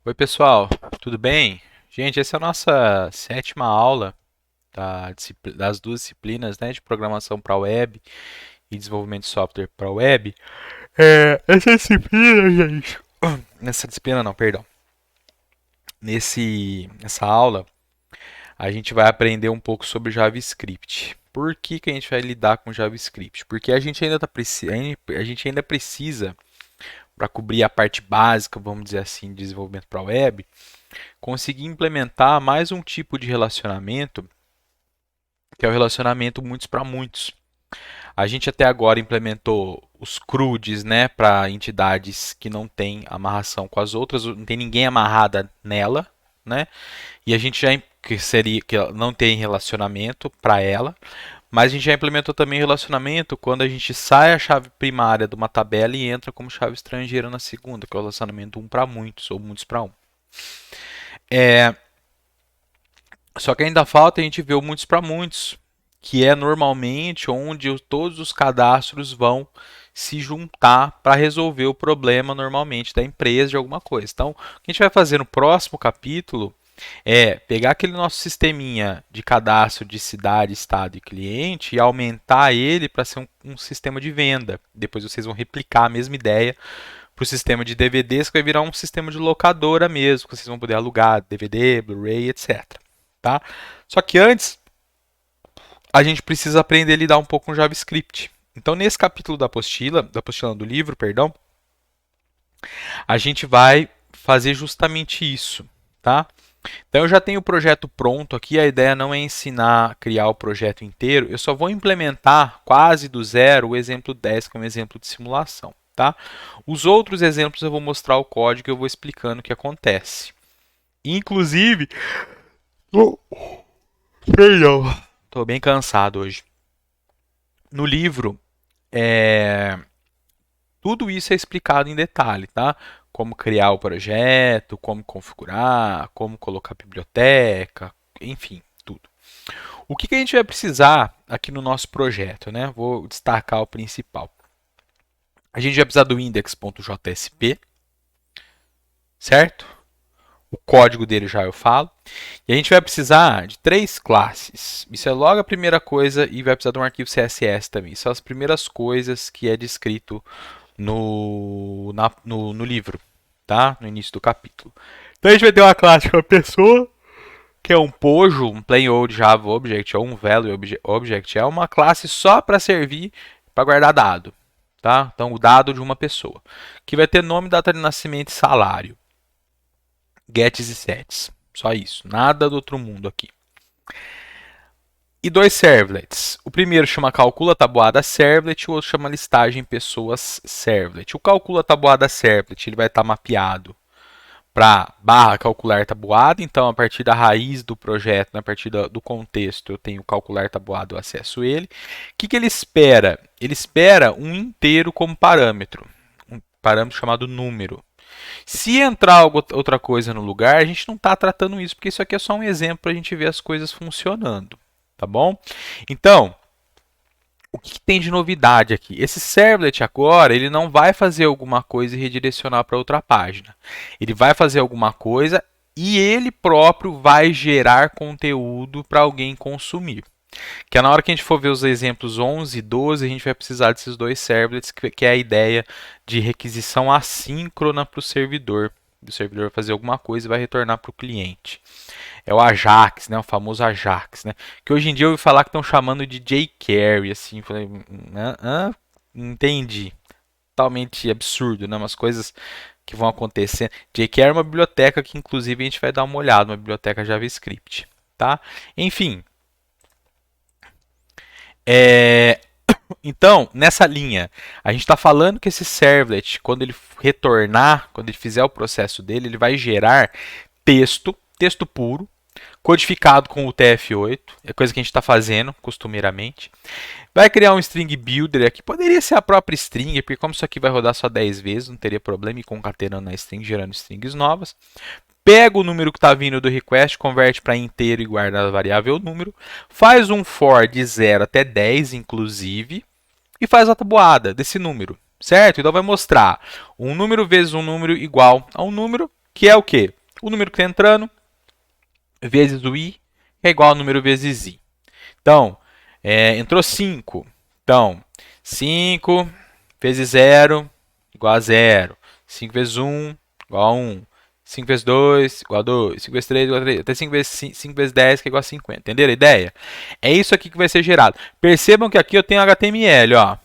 Oi, pessoal, tudo bem? Gente, essa é a nossa sétima aula das duas disciplinas, né, de programação para web e desenvolvimento de software para web. Essa disciplina, gente. Nessa disciplina, não, perdão. Nessa aula, a gente vai aprender um pouco sobre JavaScript. Por que que a gente vai lidar com JavaScript? Porque a gente ainda precisa, para cobrir a parte básica, vamos dizer assim, de desenvolvimento para web, conseguir implementar mais um tipo de relacionamento, que é o relacionamento muitos para muitos. A gente até agora implementou os CRUDs, né, para entidades que não têm amarração com as outras, não tem ninguém amarrada nela, né? E a gente já que não tem relacionamento para ela, mas a gente já implementou também relacionamento quando a gente sai a chave primária de uma tabela e entra como chave estrangeira na segunda, que é o relacionamento um para muitos ou muitos para um. É, Só que ainda falta a gente ver o muitos para muitos, que é normalmente onde todos os cadastros vão se juntar para resolver o problema normalmente da empresa de alguma coisa. Então, o que a gente vai fazer no próximo capítulo é pegar aquele nosso sisteminha de cadastro de cidade, estado e cliente e aumentar ele para ser um sistema de venda. Depois vocês vão replicar a mesma ideia para o sistema de DVDs, que vai virar um sistema de locadora mesmo, que vocês vão poder alugar DVD, Blu-ray, etc. Tá? Só que antes, a gente precisa aprender a lidar um pouco com JavaScript. Então, nesse capítulo da apostila do livro, perdão, a gente vai fazer justamente isso, tá? Então, eu já tenho o projeto pronto aqui. A ideia não é ensinar a criar o projeto inteiro. Eu só vou implementar quase do zero o exemplo 10, que é um exemplo de simulação, tá? Os outros exemplos eu vou mostrar o código e eu vou explicando o que acontece. Inclusive, perdão, estou bem cansado hoje. No livro, é, tudo isso é explicado em detalhe, tá? Como criar o projeto, como configurar, como colocar biblioteca, enfim, tudo. O que a gente vai precisar aqui no nosso projeto, né? Vou destacar o principal. A gente vai precisar do index.jsp, certo? O código dele já eu falo. E a gente vai precisar de três classes. Isso é logo a primeira coisa e vai precisar de um arquivo CSS também. Isso são as primeiras coisas que é descrito no livro, tá? No início do capítulo. Então a gente vai ter uma classe com a pessoa, que é um POJO, um Plain Old Java Object ou um Value Object. É uma classe só para servir para guardar dado, tá? Então o dado de uma pessoa, que vai ter nome, data de nascimento e salário. Gets e sets. Só isso, nada do outro mundo aqui. E dois servlets. O primeiro chama calcula tabuada servlet, o outro chama listagem pessoas servlet. O calcula tabuada servlet ele vai estar mapeado para barra calcular tabuada, então a partir da raiz do projeto, a partir do contexto, eu tenho calcular tabuado, eu acesso ele. O que ele espera? Ele espera um inteiro como parâmetro, um parâmetro chamado número. Se entrar outra coisa no lugar, a gente não está tratando isso, porque isso aqui é só um exemplo para a gente ver as coisas funcionando. Tá bom? Então, o que tem de novidade aqui? Esse servlet agora, ele não vai fazer alguma coisa e redirecionar para outra página. Ele vai fazer alguma coisa e ele próprio vai gerar conteúdo para alguém consumir. Que é na hora que a gente for ver os exemplos 11 e 12, a gente vai precisar desses dois servlets, que é a ideia de requisição assíncrona para o servidor. O servidor vai fazer alguma coisa e vai retornar para o cliente. É o Ajax, né? O famoso Ajax, né? Que hoje em dia eu ouvi falar que estão chamando de jQuery, assim. Falei, entendi. Totalmente absurdo, né? Umas coisas que vão acontecer. jQuery é uma biblioteca que, inclusive, a gente vai dar uma olhada, uma biblioteca JavaScript, tá? Enfim, é... então, nessa linha, a gente está falando que esse servlet, quando ele retornar, quando ele fizer o processo dele, ele vai gerar texto puro, codificado com o TF8, é coisa que a gente está fazendo costumeiramente. Vai criar um string builder aqui, poderia ser a própria string, porque como isso aqui vai rodar só 10 vezes, não teria problema ir concatenando a string, gerando strings novas. Pega o número que está vindo do request, converte para inteiro e guarda a variável número. Faz um for de 0 até 10, inclusive, e faz a tabuada desse número, certo? Então vai mostrar um número vezes um número igual a um número, que é o quê? O número que está entrando vezes o i é igual ao número vezes i. Então, entrou 5. Então, 5 vezes 0 igual a 0. 5 vezes 1 igual a 1. 5 vezes 2 igual a 2. 5 vezes 3 igual a 3. Até 5 vezes 10 que é igual a 50. Entenderam a ideia? É isso aqui que vai ser gerado. Percebam que aqui eu tenho HTML, ó.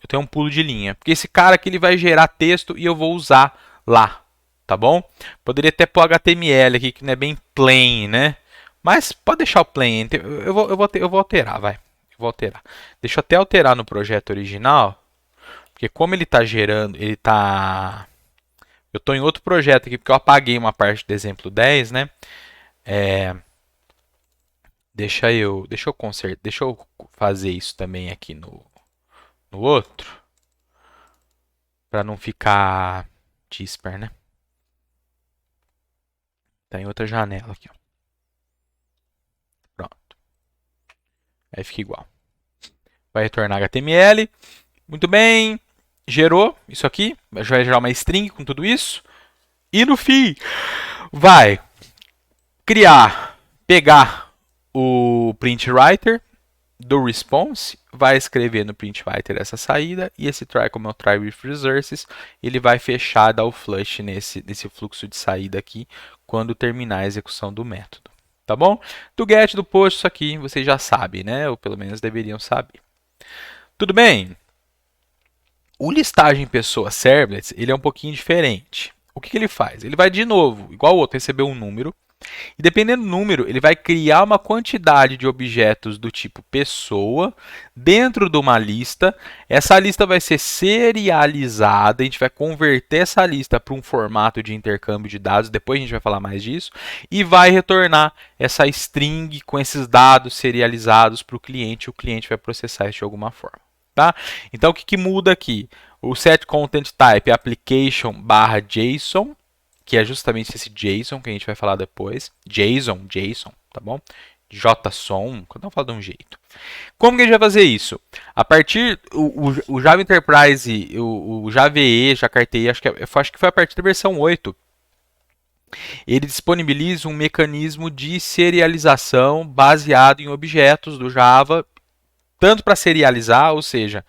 Eu tenho um pulo de linha. Porque esse cara aqui ele vai gerar texto e eu vou usar lá. Tá bom? Poderia até pôr HTML aqui, que não é bem plain, né? Mas pode deixar o plain. Eu vou alterar, vai. Eu vou alterar. Deixa eu até alterar no projeto original. Porque como ele está gerando, ele está... Eu estou em outro projeto aqui, porque eu apaguei uma parte do exemplo 10, né? Deixa eu fazer isso também aqui no outro. Para não ficar disper, né? Tá em outra janela aqui, ó. Pronto. Aí fica igual. Vai retornar HTML. Muito bem. Gerou isso aqui. Vai gerar uma string com tudo isso. E no fim, vai pegar o print writer do response, vai escrever no print writer essa saída, e esse try, como é o try with resources, ele vai fechar, dar o flush nesse fluxo de saída aqui, quando terminar a execução do método. Tá bom? Do get, do post, isso aqui vocês já sabem, né? Ou pelo menos deveriam saber. Tudo bem? O listagem pessoa servlets, ele é um pouquinho diferente. O que ele faz? Ele vai de novo, igual o outro, receber um número, e dependendo do número, ele vai criar uma quantidade de objetos do tipo pessoa dentro de uma lista. Essa lista vai ser serializada, a gente vai converter essa lista para um formato de intercâmbio de dados, depois a gente vai falar mais disso, e vai retornar essa string com esses dados serializados para o cliente vai processar isso de alguma forma. Tá? Então, o que muda aqui? O set content type application /JSON, que é justamente esse JSON que a gente vai falar depois. JSON, tá bom? JSON, cada um fala de um jeito. Como que a gente vai fazer isso? A partir o Java Enterprise, o Java EE, Jakarta, acho que foi a partir da versão 8. Ele disponibiliza um mecanismo de serialização baseado em objetos do Java, tanto para serializar, ou seja,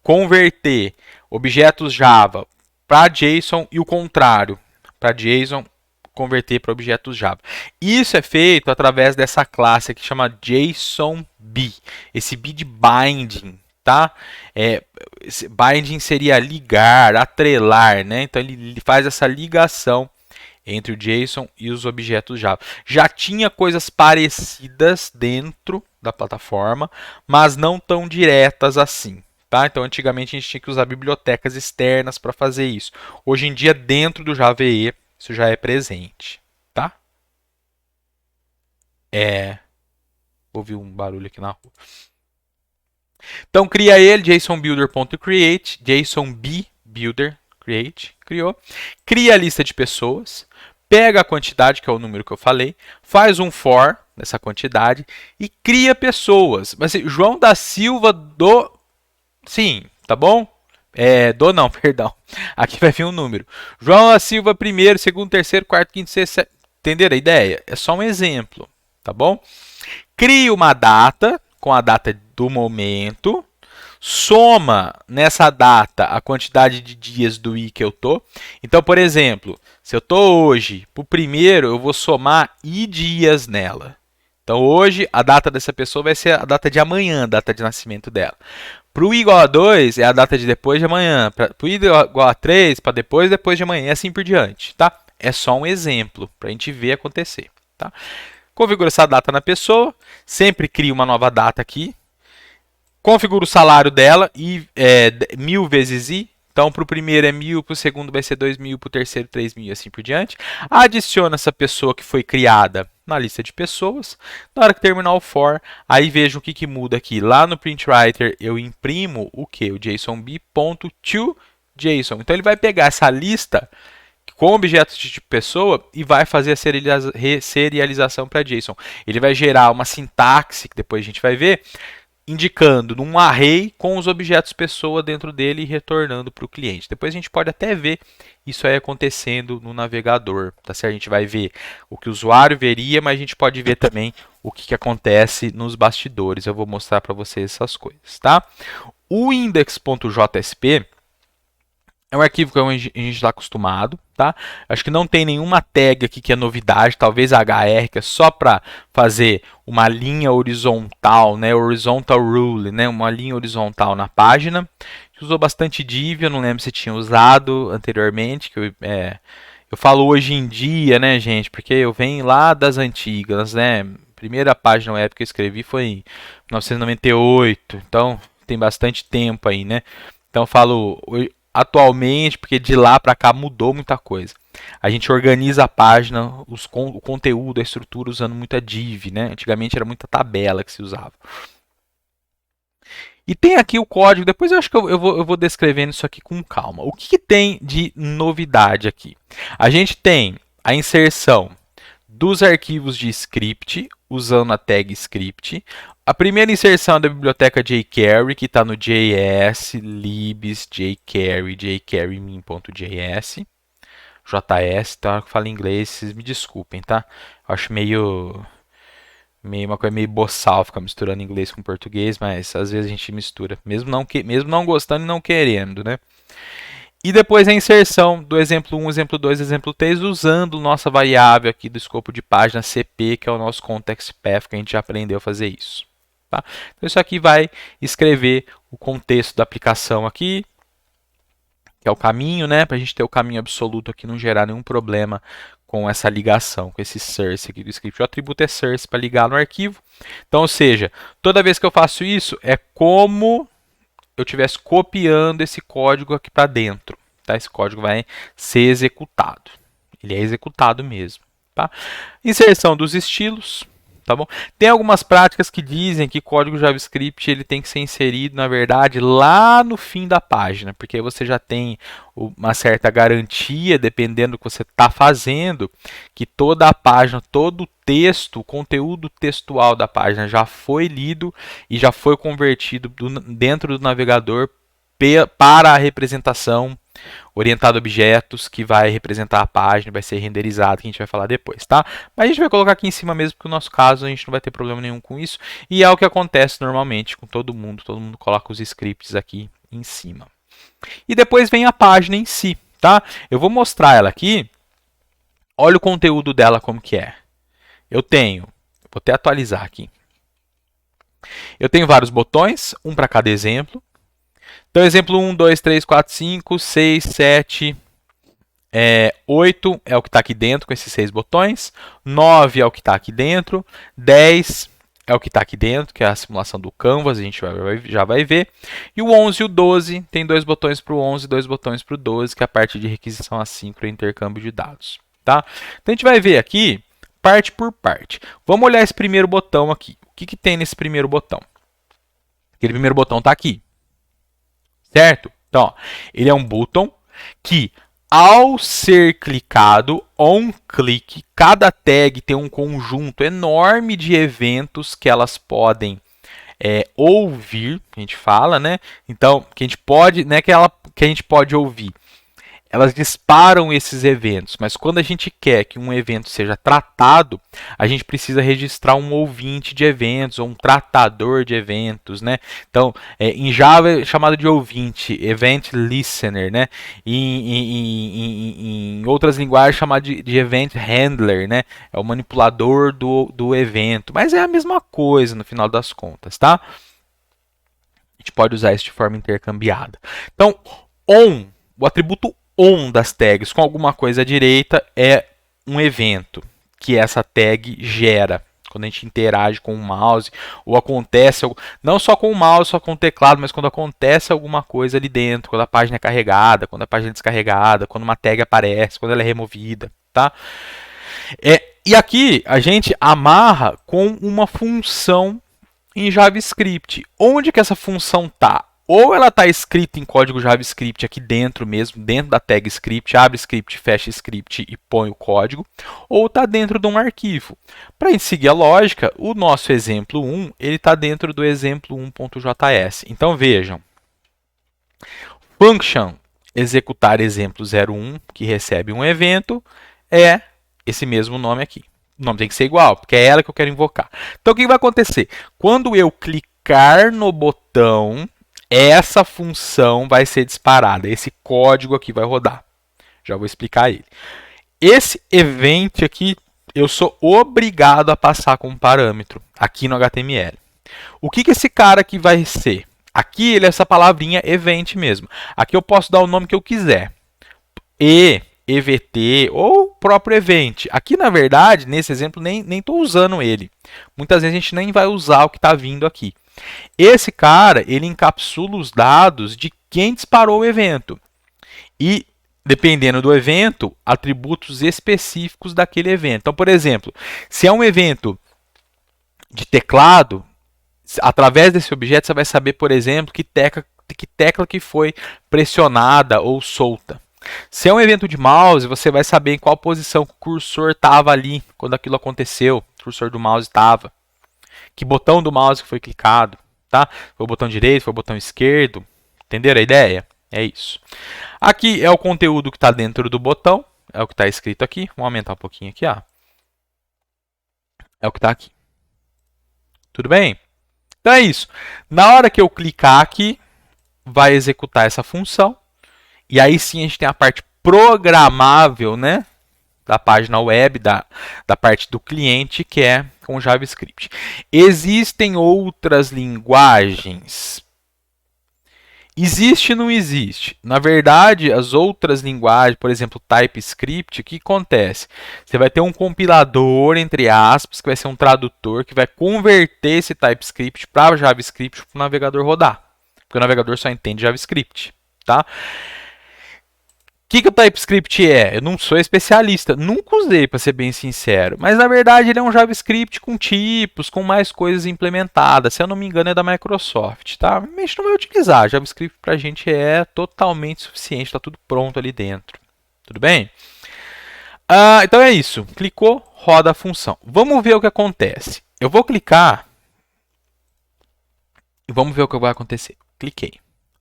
converter objetos Java para JSON e o contrário, para JSON converter para objetos Java. Isso é feito através dessa classe que chama JSONB, esse B de binding, tá? Binding seria ligar, atrelar, né? Então ele faz essa ligação entre o JSON e os objetos Java. Já tinha coisas parecidas dentro da plataforma, mas não tão diretas assim. Tá? Então, antigamente a gente tinha que usar bibliotecas externas para fazer isso. Hoje em dia, dentro do Java EE, isso já é presente. Tá? Ouvi um barulho aqui na rua. Então, cria ele, jsonbuilder.create, jsonbbuilder, create, criou. Cria a lista de pessoas, pega a quantidade, que é o número que eu falei, faz um for nessa quantidade e cria pessoas. Vai ser João da Silva do... Sim, tá bom? Não, perdão. Aqui vai vir um número. João da Silva, primeiro, segundo, terceiro, quarto, quinto, sexto, sétimo. Entenderam a ideia? É só um exemplo, tá bom? Cria uma data com a data do momento, soma nessa data a quantidade de dias do i que eu tô. Então, por exemplo, se eu tô hoje pro primeiro, eu vou somar i dias nela. Então, hoje, a data dessa pessoa vai ser a data de amanhã, a data de nascimento dela. Para o i igual a 2, é a data de depois de amanhã. Para o i igual a 3, para depois de amanhã, e assim por diante. Tá? É só um exemplo, para a gente ver acontecer. Tá? Configura essa data na pessoa, sempre cria uma nova data aqui. Configura o salário dela, 1000 vezes i. Então, para o primeiro é 1000, para o segundo vai ser 2000, para o terceiro 3000 e assim por diante. Adiciona essa pessoa que foi criada na lista de pessoas. Na hora que terminar o for, aí veja o que muda aqui. Lá no print writer eu imprimo o que? O JSONB.toJSON. Então, ele vai pegar essa lista com objetos de tipo pessoa e vai fazer a serialização para JSON. Ele vai gerar uma sintaxe, que depois a gente vai ver, indicando num array com os objetos pessoa dentro dele e retornando para o cliente. Depois a gente pode até ver isso aí acontecendo no navegador, tá certo? A gente vai ver o que o usuário veria, mas a gente pode ver também o que acontece nos bastidores. Eu vou mostrar para vocês essas coisas, tá? O index.jsp é um arquivo que a gente está acostumado, tá? Acho que não tem nenhuma tag aqui que é novidade, talvez HR, que é só para fazer uma linha horizontal, né? Horizontal rule, né? Uma linha horizontal na página. A gente usou bastante div, eu não lembro se tinha usado anteriormente, que eu falo hoje em dia, né, gente? Porque eu venho lá das antigas, né? Primeira página web que eu escrevi foi em 1998, então tem bastante tempo aí, né? Então eu falo atualmente, porque de lá para cá mudou muita coisa. A gente organiza a página, o conteúdo, a estrutura usando muita div, né? Antigamente era muita tabela que se usava. E tem aqui o código, depois eu acho que eu vou descrevendo isso aqui com calma. O que tem de novidade aqui? A gente tem a inserção dos arquivos de script, usando a tag script. A primeira inserção é da biblioteca jQuery, que está no JS, libs, jQuery, jQuerymin.js, JS, tá? Eu falo inglês, vocês me desculpem, tá? Eu acho meio uma coisa meio boçal ficar misturando inglês com português, mas às vezes a gente mistura, mesmo não gostando e não querendo, né? E depois a inserção do exemplo 1, exemplo 2, exemplo 3, usando nossa variável aqui do escopo de página CP, que é o nosso context path, que a gente já aprendeu a fazer isso. Tá? Então isso aqui vai escrever o contexto da aplicação aqui, que é o caminho, né? Para a gente ter o caminho absoluto aqui, não gerar nenhum problema com essa ligação, com esse source aqui do script. O atributo é source para ligar no arquivo. Então, ou seja, toda vez que eu faço isso, é como eu estivesse copiando esse código aqui para dentro. Tá? Esse código vai ser executado. Ele é executado mesmo. Tá? Inserção dos estilos. Tá bom? Tem algumas práticas que dizem que código JavaScript ele tem que ser inserido, na verdade, lá no fim da página, porque aí você já tem uma certa garantia, dependendo do que você está fazendo, que toda a página, todo o texto, o conteúdo textual da página já foi lido e já foi convertido dentro do navegador para a representação orientado a objetos, que vai representar a página, vai ser renderizado, que a gente vai falar depois, tá? Mas a gente vai colocar aqui em cima mesmo, porque no nosso caso a gente não vai ter problema nenhum com isso, e é o que acontece normalmente com todo mundo coloca os scripts aqui em cima. E depois vem a página em si, tá? Eu vou mostrar ela aqui, olha o conteúdo dela como que é. Vou até atualizar aqui. Eu tenho vários botões, um para cada exemplo. Então, exemplo 1, 2, 3, 4, 5, 6, 7, 8 é o que está aqui dentro com esses 6 botões. 9 é o que está aqui dentro. 10 é o que está aqui dentro, que é a simulação do Canvas, a gente já vai ver. E o 11 e o 12 tem 2 botões para o 11 e 2 botões para o 12, que é a parte de requisição assíncrona e intercâmbio de dados. Tá? Então, a gente vai ver aqui, parte por parte. Vamos olhar esse primeiro botão aqui. O que tem nesse primeiro botão? Aquele primeiro botão está aqui. Certo? Então, ó, ele é um botão que, ao ser clicado, on click, cada tag tem um conjunto enorme de eventos que elas podem ouvir, que a gente fala, né? Então, que a gente pode, não é que a gente pode ouvir. Elas disparam esses eventos, mas quando a gente quer que um evento seja tratado, a gente precisa registrar um ouvinte de eventos ou um tratador de eventos, né? Então, em Java é chamado de ouvinte, event listener, né? Em outras linguagens é chamado de event handler, né? É o manipulador do evento, mas é a mesma coisa no final das contas, tá? A gente pode usar isso de forma intercambiada. Então, o atributo on das tags com alguma coisa à direita é um evento que essa tag gera quando a gente interage com o mouse ou acontece, não só com o mouse, só com o teclado, mas quando acontece alguma coisa ali dentro, quando a página é carregada, quando a página é descarregada, quando uma tag aparece, quando ela é removida, tá? E aqui a gente amarra com uma função em JavaScript. Onde que essa função tá? Ou ela está escrita em código JavaScript aqui dentro mesmo, dentro da tag script, abre script, fecha script e põe o código, ou está dentro de um arquivo. Para a gente seguir a lógica, o nosso exemplo 1 ele está dentro do exemplo 1.js. Então vejam, function executar exemplo 01, que recebe um evento, é esse mesmo nome aqui. O nome tem que ser igual, porque é ela que eu quero invocar. Então o que vai acontecer? Quando eu clicar no botão, essa função vai ser disparada. Esse código aqui vai rodar. Já vou explicar ele. Esse event aqui, eu sou obrigado a passar como parâmetro aqui no HTML. O que esse cara aqui vai ser? Aqui ele é essa palavrinha event mesmo. Aqui eu posso dar o nome que eu quiser. EVT ou próprio event. Aqui, na verdade, nesse exemplo, nem estou usando ele. Muitas vezes a gente nem vai usar o que está vindo aqui. Esse cara, ele encapsula os dados de quem disparou o evento. E, dependendo do evento, atributos específicos daquele evento. Então, por exemplo, se é um evento de teclado, através desse objeto você vai saber, por exemplo, que tecla que foi pressionada ou solta. Se é um evento de mouse, você vai saber em qual posição o cursor estava ali quando aquilo aconteceu. O cursor do mouse estava. Que botão do mouse que foi clicado. Tá? Foi o botão direito, foi o botão esquerdo. Entenderam a ideia? É isso. Aqui é o conteúdo que está dentro do botão. É o que está escrito aqui. Vamos aumentar um pouquinho aqui. Ó. É o que está aqui. Tudo bem? Então é isso. Na hora que eu clicar aqui, vai executar essa função. E aí sim a gente tem a parte programável, né, da página web, da parte do cliente, que é com JavaScript. Existem outras linguagens? Existe e não existe. Na verdade, as outras linguagens, por exemplo, TypeScript, o que acontece? Você vai ter um compilador, entre aspas, que vai ser um tradutor, que vai converter esse TypeScript para JavaScript para o navegador rodar. Porque o navegador só entende JavaScript, tá? O que o TypeScript é? Eu não sou especialista, nunca usei, para ser bem sincero. Mas, na verdade, ele é um JavaScript com tipos, com mais coisas implementadas. Se eu não me engano, é da Microsoft, tá? A gente não vai utilizar. JavaScript para a gente é totalmente suficiente, está tudo pronto ali dentro. Tudo bem? Então é isso. Clicou, roda a função. Vamos ver o que acontece. Eu vou clicar e vamos ver o que vai acontecer. Cliquei.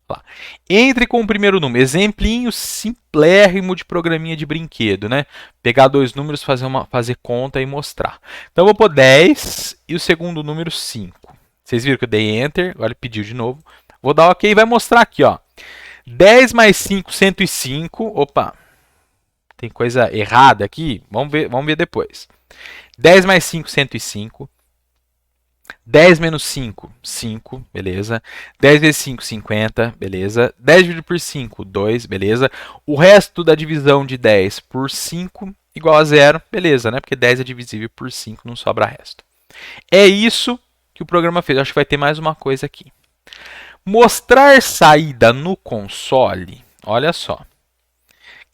Lá. Entre com o primeiro número. Exemplinho simplérrimo de programinha de brinquedo, né? Pegar dois números, fazer conta e mostrar. Então, eu vou pôr 10 e o segundo número 5. Vocês viram que eu dei Enter, agora ele pediu de novo. Vou dar OK e vai mostrar aqui, ó. 10 mais 5, 105. Opa, tem coisa errada aqui. Vamos ver depois. 10 mais 5, 105. 10 menos 5, 5, beleza. 10 vezes 5, 50, beleza. 10 dividido por 5, 2, beleza. O resto da divisão de 10 por 5 igual a 0, beleza, né? Porque 10 é divisível por 5, não sobra resto. É isso que o programa fez. Eu acho que vai ter mais uma coisa aqui. Mostrar saída no console, olha só. O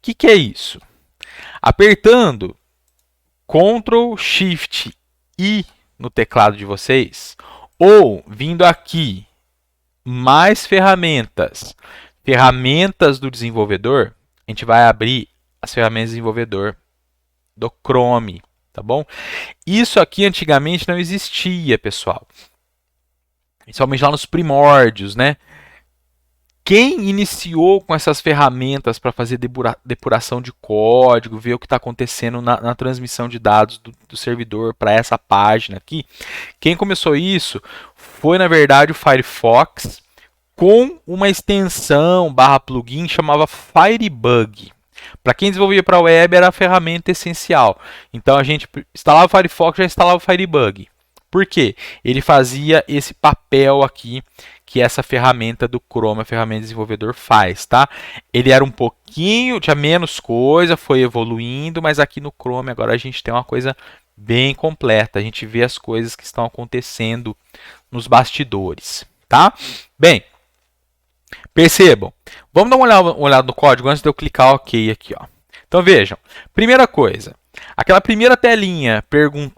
que é isso? Apertando Ctrl, Shift, I no teclado de vocês, ou vindo aqui, mais ferramentas, ferramentas do desenvolvedor, a gente vai abrir as ferramentas do desenvolvedor do Chrome, tá bom? Isso aqui antigamente não existia, pessoal. Principalmente lá nos primórdios, né? Quem iniciou com essas ferramentas para fazer depuração de código, ver o que está acontecendo na transmissão de dados do servidor para essa página aqui, quem começou isso foi, na verdade, o Firefox com uma extensão /plugin chamava Firebug. Para quem desenvolvia para a web, era a ferramenta essencial. Então, a gente instalava o Firefox, já instalava o Firebug. Por quê? Ele fazia esse papel aqui que essa ferramenta do Chrome, a ferramenta desenvolvedor, faz, tá? Ele era um pouquinho, tinha menos coisa, foi evoluindo, mas aqui no Chrome agora a gente tem uma coisa bem completa. A gente vê as coisas que estão acontecendo nos bastidores, tá? Bem, percebam. Vamos dar uma olhada no código antes de eu clicar OK aqui, ó. Então vejam, primeira coisa, aquela primeira telinha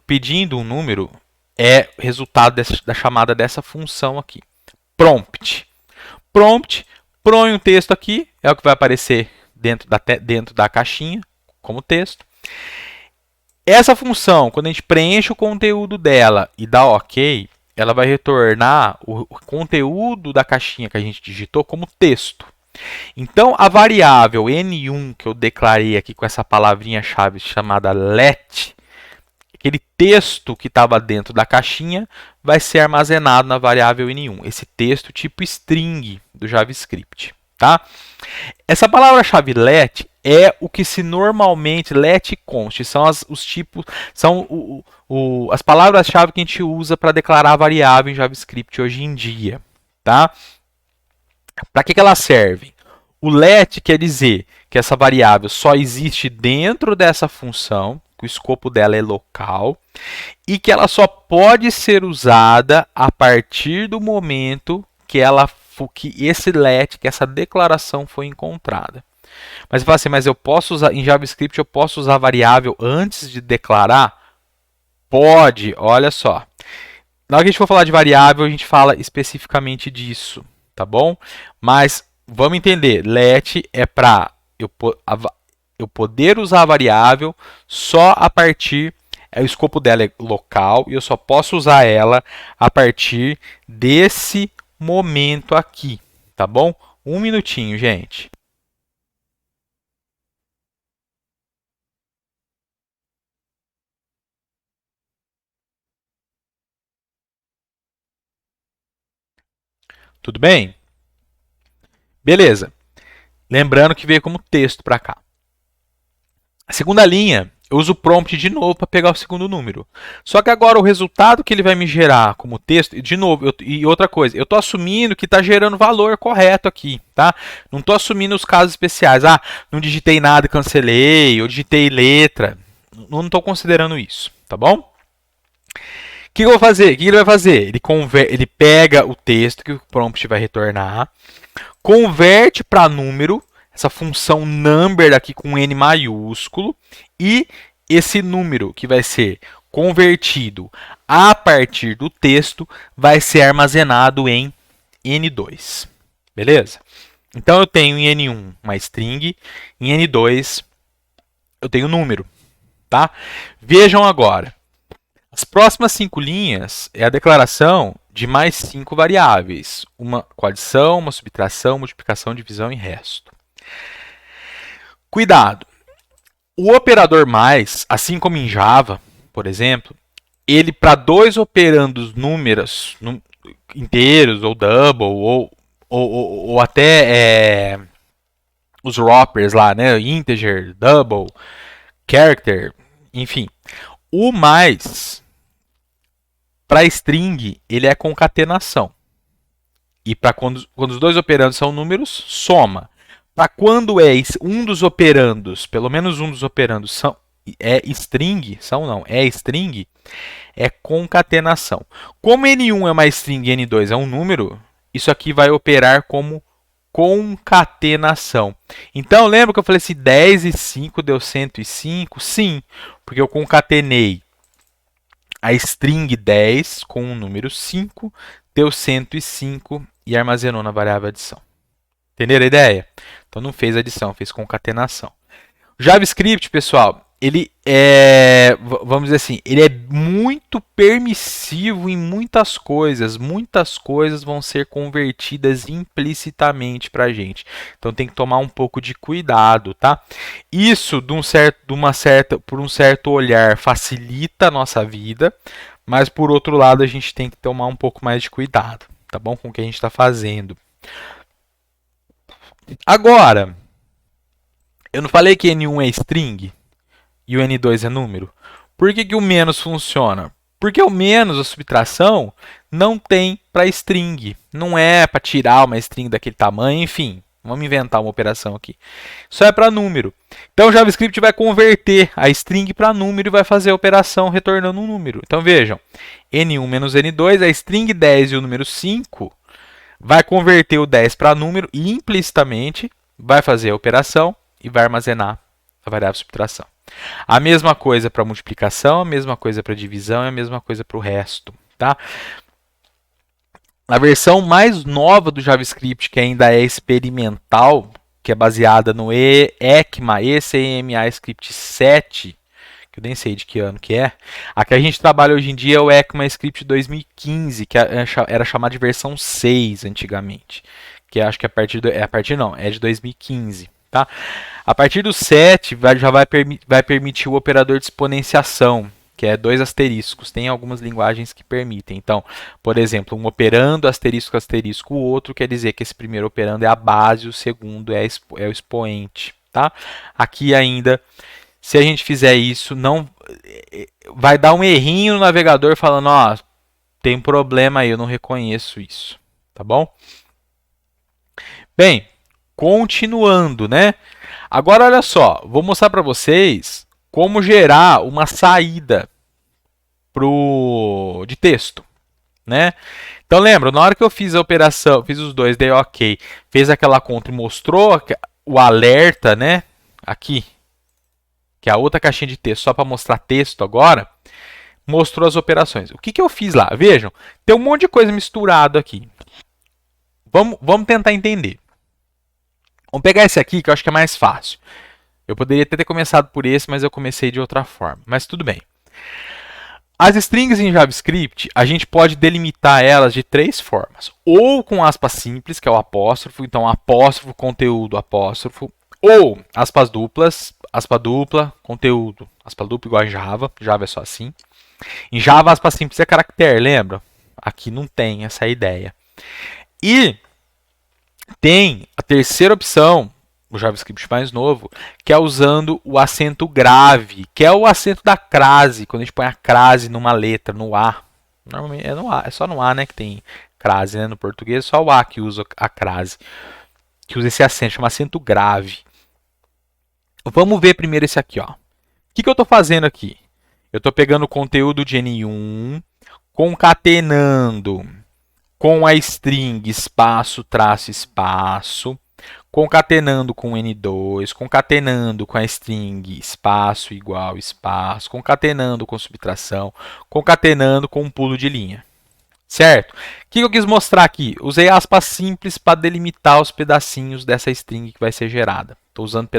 pedindo um número é resultado da chamada dessa função aqui. Prompt. prompt, põe um texto aqui, é o que vai aparecer dentro da caixinha, como texto. Essa função, quando a gente preenche o conteúdo dela e dá OK, ela vai retornar o conteúdo da caixinha que a gente digitou como texto. Então, a variável N1 que eu declarei aqui com essa palavrinha-chave chamada let, aquele texto que estava dentro da caixinha, vai ser armazenado na variável N1. Esse texto tipo string do JavaScript. Tá? Essa palavra-chave let é o que se normalmente let const, são os tipos, são as palavras-chave que a gente usa para declarar variável em JavaScript hoje em dia. Tá? Para que ela serve? O let quer dizer que essa variável só existe dentro dessa função, que o escopo dela é local, e que ela só pode ser usada a partir do momento que esse let, que essa declaração foi encontrada. Mas você fala assim, mas eu posso usar em JavaScript, eu posso usar variável antes de declarar? Pode, olha só. Na hora que a gente for falar de variável, a gente fala especificamente disso, tá bom? Mas vamos entender, let é para eu poder usar a variável só a partir, o escopo dela é local e eu só posso usar ela a partir desse momento aqui, tá bom? Um minutinho, gente. Tudo bem? Beleza. Lembrando que veio como texto para cá. A segunda linha, eu uso o prompt de novo para pegar o segundo número. Só que agora o resultado que ele vai me gerar como texto, de novo, e outra coisa, eu estou assumindo que está gerando valor correto aqui, tá? Não estou assumindo os casos especiais. Ah, não digitei nada e cancelei, ou digitei letra. Não estou considerando isso, tá bom? O que eu vou fazer? O que ele vai fazer? Ele pega o texto que o prompt vai retornar, converte para número, essa função number aqui com N maiúsculo, e esse número que vai ser convertido a partir do texto vai ser armazenado em N2. Beleza? Então eu tenho em N1 uma string, em N2 eu tenho número. Tá? Vejam agora. As próximas 5 linhas é a declaração de mais 5 variáveis. Uma com adição, uma subtração, multiplicação, divisão e resto. Cuidado! O operador mais, assim como em Java, por exemplo, ele para dois operandos números inteiros, ou double, ou até os wrappers lá, né? Integer, double, character, enfim. O mais, para string, ele é concatenação. E para quando os dois operandos são números, soma. Para quando é um dos operandos, pelo menos um dos operandos é string, é string, é concatenação. Como N1 é uma string e N2 é um número, isso aqui vai operar como concatenação. Então, lembra que eu falei assim, 10 e 5 deu 105? Sim, porque eu concatenei a string 10 com o número 5, deu 105 e armazenou na variável adição. Entenderam a ideia? Então não fez adição, fez concatenação. O JavaScript, pessoal, ele é, vamos dizer assim, ele é muito permissivo em muitas coisas. Muitas coisas vão ser convertidas implicitamente para a gente. Então tem que tomar um pouco de cuidado, tá? Isso, por um certo olhar, facilita a nossa vida, mas por outro lado a gente tem que tomar um pouco mais de cuidado, tá bom? Com o que a gente está fazendo. Agora, eu não falei que N1 é string e o N2 é número? Por que o menos funciona? Porque o menos, a subtração, não tem para string. Não é para tirar uma string daquele tamanho, enfim. Vamos inventar uma operação aqui. Só é para número. Então o JavaScript vai converter a string para número e vai fazer a operação retornando um número. Então vejam, N1 menos N2, a string 10 e o número 5 vai converter o 10 para número e implicitamente vai fazer a operação e vai armazenar a variável subtração. A mesma coisa para multiplicação, a mesma coisa para divisão e a mesma coisa para o resto. Tá? A versão mais nova do JavaScript, que ainda é experimental, que é baseada no ECMA, ECMA Script 7, que eu nem sei de que ano que é. A que a gente trabalha hoje em dia é o ECMAScript 2015, que era chamado de versão 6 antigamente. Que acho que é de 2015, tá? A partir do 7 já vai permitir o operador de exponenciação, que é 2 asteriscos. Tem algumas linguagens que permitem. Então, por exemplo, um operando asterisco asterisco, o outro quer dizer que esse primeiro operando é a base, o segundo é o expoente, tá? Aqui ainda, se a gente fizer isso, não vai dar um errinho no navegador falando, ó, tem um problema aí, eu não reconheço isso, tá bom? Bem, continuando, né? Agora olha só, vou mostrar para vocês como gerar uma saída de texto, né? Então lembra, na hora que eu fiz a operação, fiz os dois, dei OK, fez aquela conta e mostrou o alerta, né? Aqui, que é a outra caixinha de texto, só para mostrar texto agora, mostrou as operações. O que eu fiz lá? Vejam, tem um monte de coisa misturado aqui. Vamos tentar entender. Vamos pegar esse aqui, que eu acho que é mais fácil. Eu poderia até ter começado por esse, mas eu comecei de outra forma. Mas tudo bem. As strings em JavaScript, a gente pode delimitar elas de 3 formas. Ou com aspas simples, que é o apóstrofo. Então, apóstrofo, conteúdo, apóstrofo. Ou aspas duplas, aspa dupla, conteúdo. Aspa dupla igual em Java. Java é só assim. Em Java, aspas simples é caractere, lembra? Aqui não tem essa ideia. E tem a terceira opção, o JavaScript mais novo, que é usando o acento grave, que é o acento da crase, quando a gente põe a crase numa letra, no A. Normalmente é no A, é só no A, né, que tem crase, né? No português é só o A que usa a crase, que usa esse acento, chama acento grave. Vamos ver primeiro esse aqui, ó. O que eu estou fazendo aqui? Eu estou pegando o conteúdo de N1, concatenando com a string espaço, traço, espaço, concatenando com N2, concatenando com a string espaço, igual, espaço, concatenando com subtração, concatenando com um pulo de linha. Certo? O que eu quis mostrar aqui? Usei aspas simples para delimitar os pedacinhos dessa string que vai ser gerada. Estou usando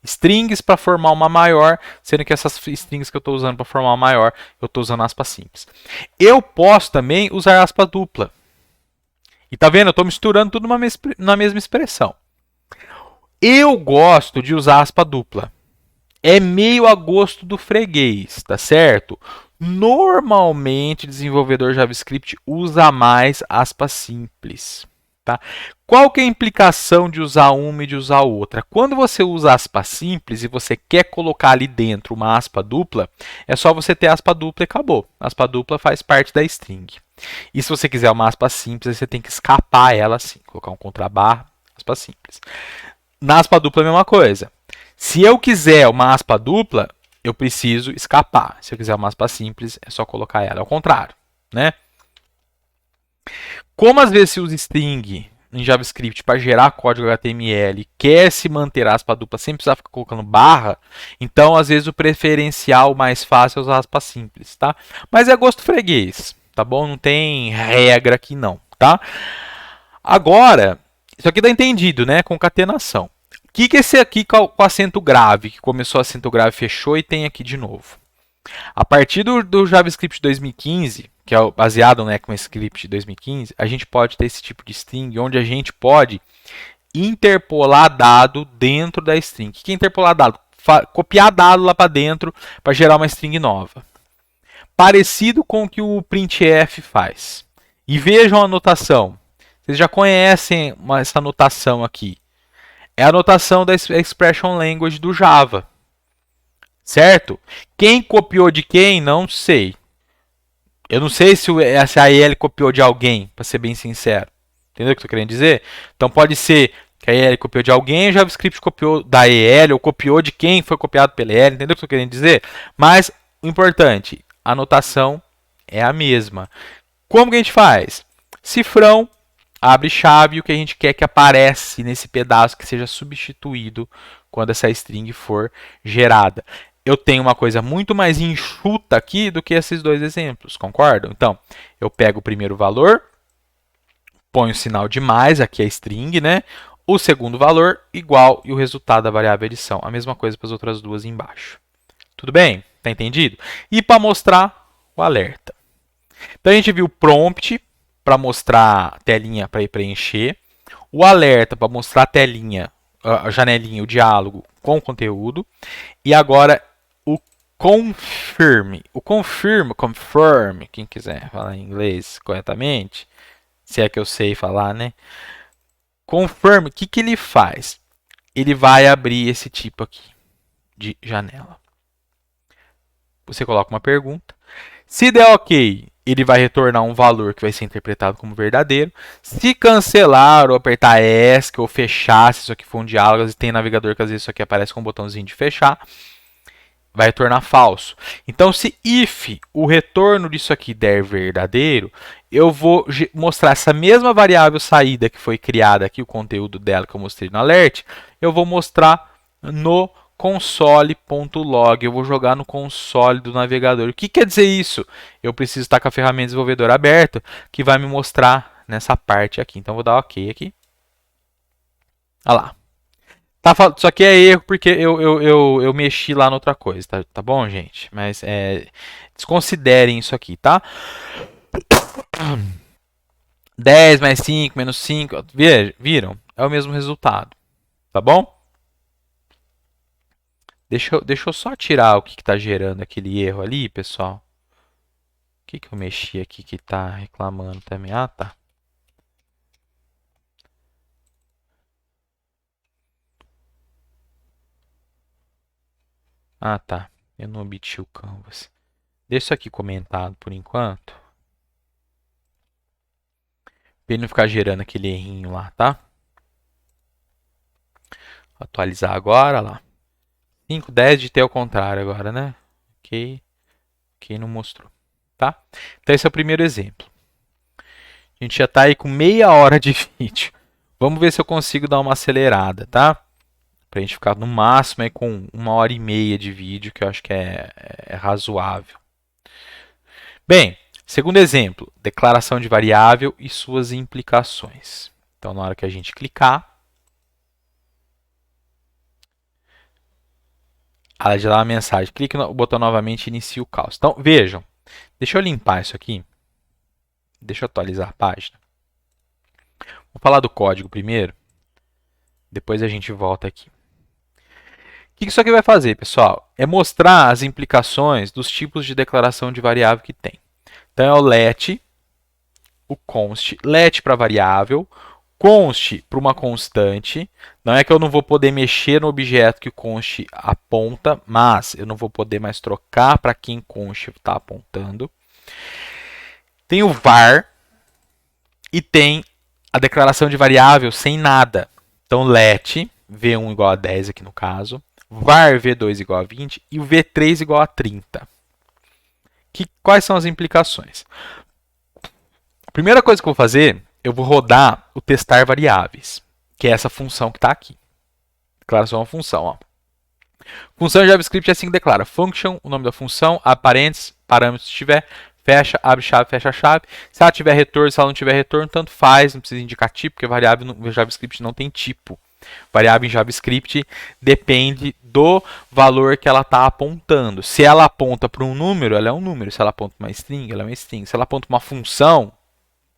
strings para formar uma maior, sendo que essas strings que eu estou usando para formar uma maior, eu estou usando aspas simples. Eu posso também usar aspa dupla. E tá vendo? Eu estou misturando tudo na mesma expressão. Eu gosto de usar aspa dupla. É meio a gosto do freguês, tá certo? Normalmente, desenvolvedor JavaScript usa mais aspas simples. Tá? Qual que é a implicação de usar uma e de usar outra? Quando você usa aspas simples e você quer colocar ali dentro uma aspa dupla, é só você ter aspa dupla e acabou. A aspa dupla faz parte da string. E se você quiser uma aspa simples, você tem que escapar ela assim, colocar um contrabarra, aspa simples. Na aspa dupla é a mesma coisa. Se eu quiser uma aspa dupla, eu preciso escapar. Se eu quiser uma aspa simples, é só colocar ela. Ao contrário, né? Como às vezes se usa string em JavaScript para gerar código HTML, quer se manter aspa dupla sem precisar ficar colocando barra, então às vezes o preferencial mais fácil é usar aspa simples, tá? Mas é gosto freguês, tá bom? Não tem regra aqui não, tá? Agora, isso aqui tá entendido, né? Concatenação. O que é esse aqui com acento grave, que começou acento grave, fechou e tem aqui de novo? A partir do JavaScript 2015, que é baseado no ECMAScript 2015, a gente pode ter esse tipo de string, onde a gente pode interpolar dado dentro da string. O que é interpolar dado? Copiar dado lá para dentro para gerar uma string nova. Parecido com o que o printf faz. E vejam a notação. Vocês já conhecem essa notação aqui. É a notação da Expression Language do Java. Certo? Quem copiou de quem, não sei. Eu não sei se a EL copiou de alguém, para ser bem sincero. Entendeu o que eu estou querendo dizer? Então pode ser que a EL copiou de alguém, o JavaScript copiou da EL, ou copiou de quem foi copiado pela EL. Entendeu o que eu estou querendo dizer? Mas o importante, a notação é a mesma. Como que a gente faz? Cifrão, abre chave, e o que a gente quer que aparece nesse pedaço que seja substituído quando essa string for gerada. Eu tenho uma coisa muito mais enxuta aqui do que esses dois exemplos, concordam? Então, eu pego o primeiro valor, põe o sinal de mais, aqui é string, né? O segundo valor igual e o resultado da variável edição. A mesma coisa para as outras duas embaixo. Tudo bem? Tá entendido? E para mostrar o alerta. Então a gente viu o prompt para mostrar a telinha para ir preencher, o alerta para mostrar a telinha, a janelinha, o diálogo com o conteúdo, e agora o confirm. O confirm, quem quiser falar em inglês corretamente, se é que eu sei falar, né? Confirm, o que ele faz? Ele vai abrir esse tipo aqui de janela. Você coloca uma pergunta. Se der ok, ele vai retornar um valor que vai ser interpretado como verdadeiro. Se cancelar ou apertar ESC ou fechar, se isso aqui for um diálogo, e tem navegador que às vezes isso aqui aparece com um botãozinho de fechar, vai retornar falso. Então, se if o retorno disso aqui der verdadeiro, eu vou mostrar essa mesma variável saída que foi criada aqui, o conteúdo dela que eu mostrei no alert, eu vou mostrar no console.log. Eu vou jogar no console do navegador. O que quer dizer isso? Eu preciso estar com a ferramenta desenvolvedor aberta, que vai me mostrar nessa parte aqui. Então, vou dar OK aqui. Olha lá. Isso aqui é erro porque eu mexi lá na outra coisa, tá bom, gente? Mas desconsiderem isso aqui, tá? 10 mais 5 menos 5, viram? É o mesmo resultado, tá bom? Deixa eu só tirar o que está gerando aquele erro ali, pessoal. O que eu mexi aqui que está reclamando também? Ah, tá. Ah, tá. Eu não obti o canvas. Deixa isso aqui comentado por enquanto. Para ele não ficar gerando aquele errinho lá, tá? Vou atualizar agora, lá. 5, 10 de ter ao contrário agora, né? Ok. Ok, não mostrou. Tá? Então esse é o primeiro exemplo. A gente já está aí com meia hora de vídeo. Vamos ver se eu consigo dar uma acelerada, tá? Para a gente ficar no máximo aí com 1h30 de vídeo, que eu acho que é razoável. Bem, segundo exemplo, declaração de variável e suas implicações. Então, na hora que a gente clicar, ela já dá uma mensagem. Clique no botão novamente e inicie o caos. Então, vejam. Deixa eu limpar isso aqui. Deixa eu atualizar a página. Vou falar do código primeiro. Depois a gente volta aqui. O que isso aqui vai fazer, pessoal? É mostrar as implicações dos tipos de declaração de variável que tem. Então, é o let, o const, let para variável, const para uma constante. Não é que eu não vou poder mexer no objeto que o const aponta, mas eu não vou poder mais trocar para quem const está apontando. Tem o var e tem a declaração de variável sem nada. Então, let, v1 igual a 10 aqui no caso, var v2 igual a 20 e o v3 igual a 30. Quais são as implicações? A primeira coisa que eu vou fazer, eu vou rodar o testar variáveis, que é essa função que está aqui. Declaração é uma função. Ó. Função em JavaScript é assim que declara. Function, o nome da função, parênteses, parâmetros se tiver, fecha, abre chave, fecha chave. Se ela tiver retorno, se ela não tiver retorno, tanto faz, não precisa indicar tipo, porque variável no JavaScript não tem tipo. Variável em JavaScript depende do valor que ela está apontando. Se ela aponta para um número, ela é um número. Se ela aponta para uma string, ela é uma string. Se ela aponta para uma função,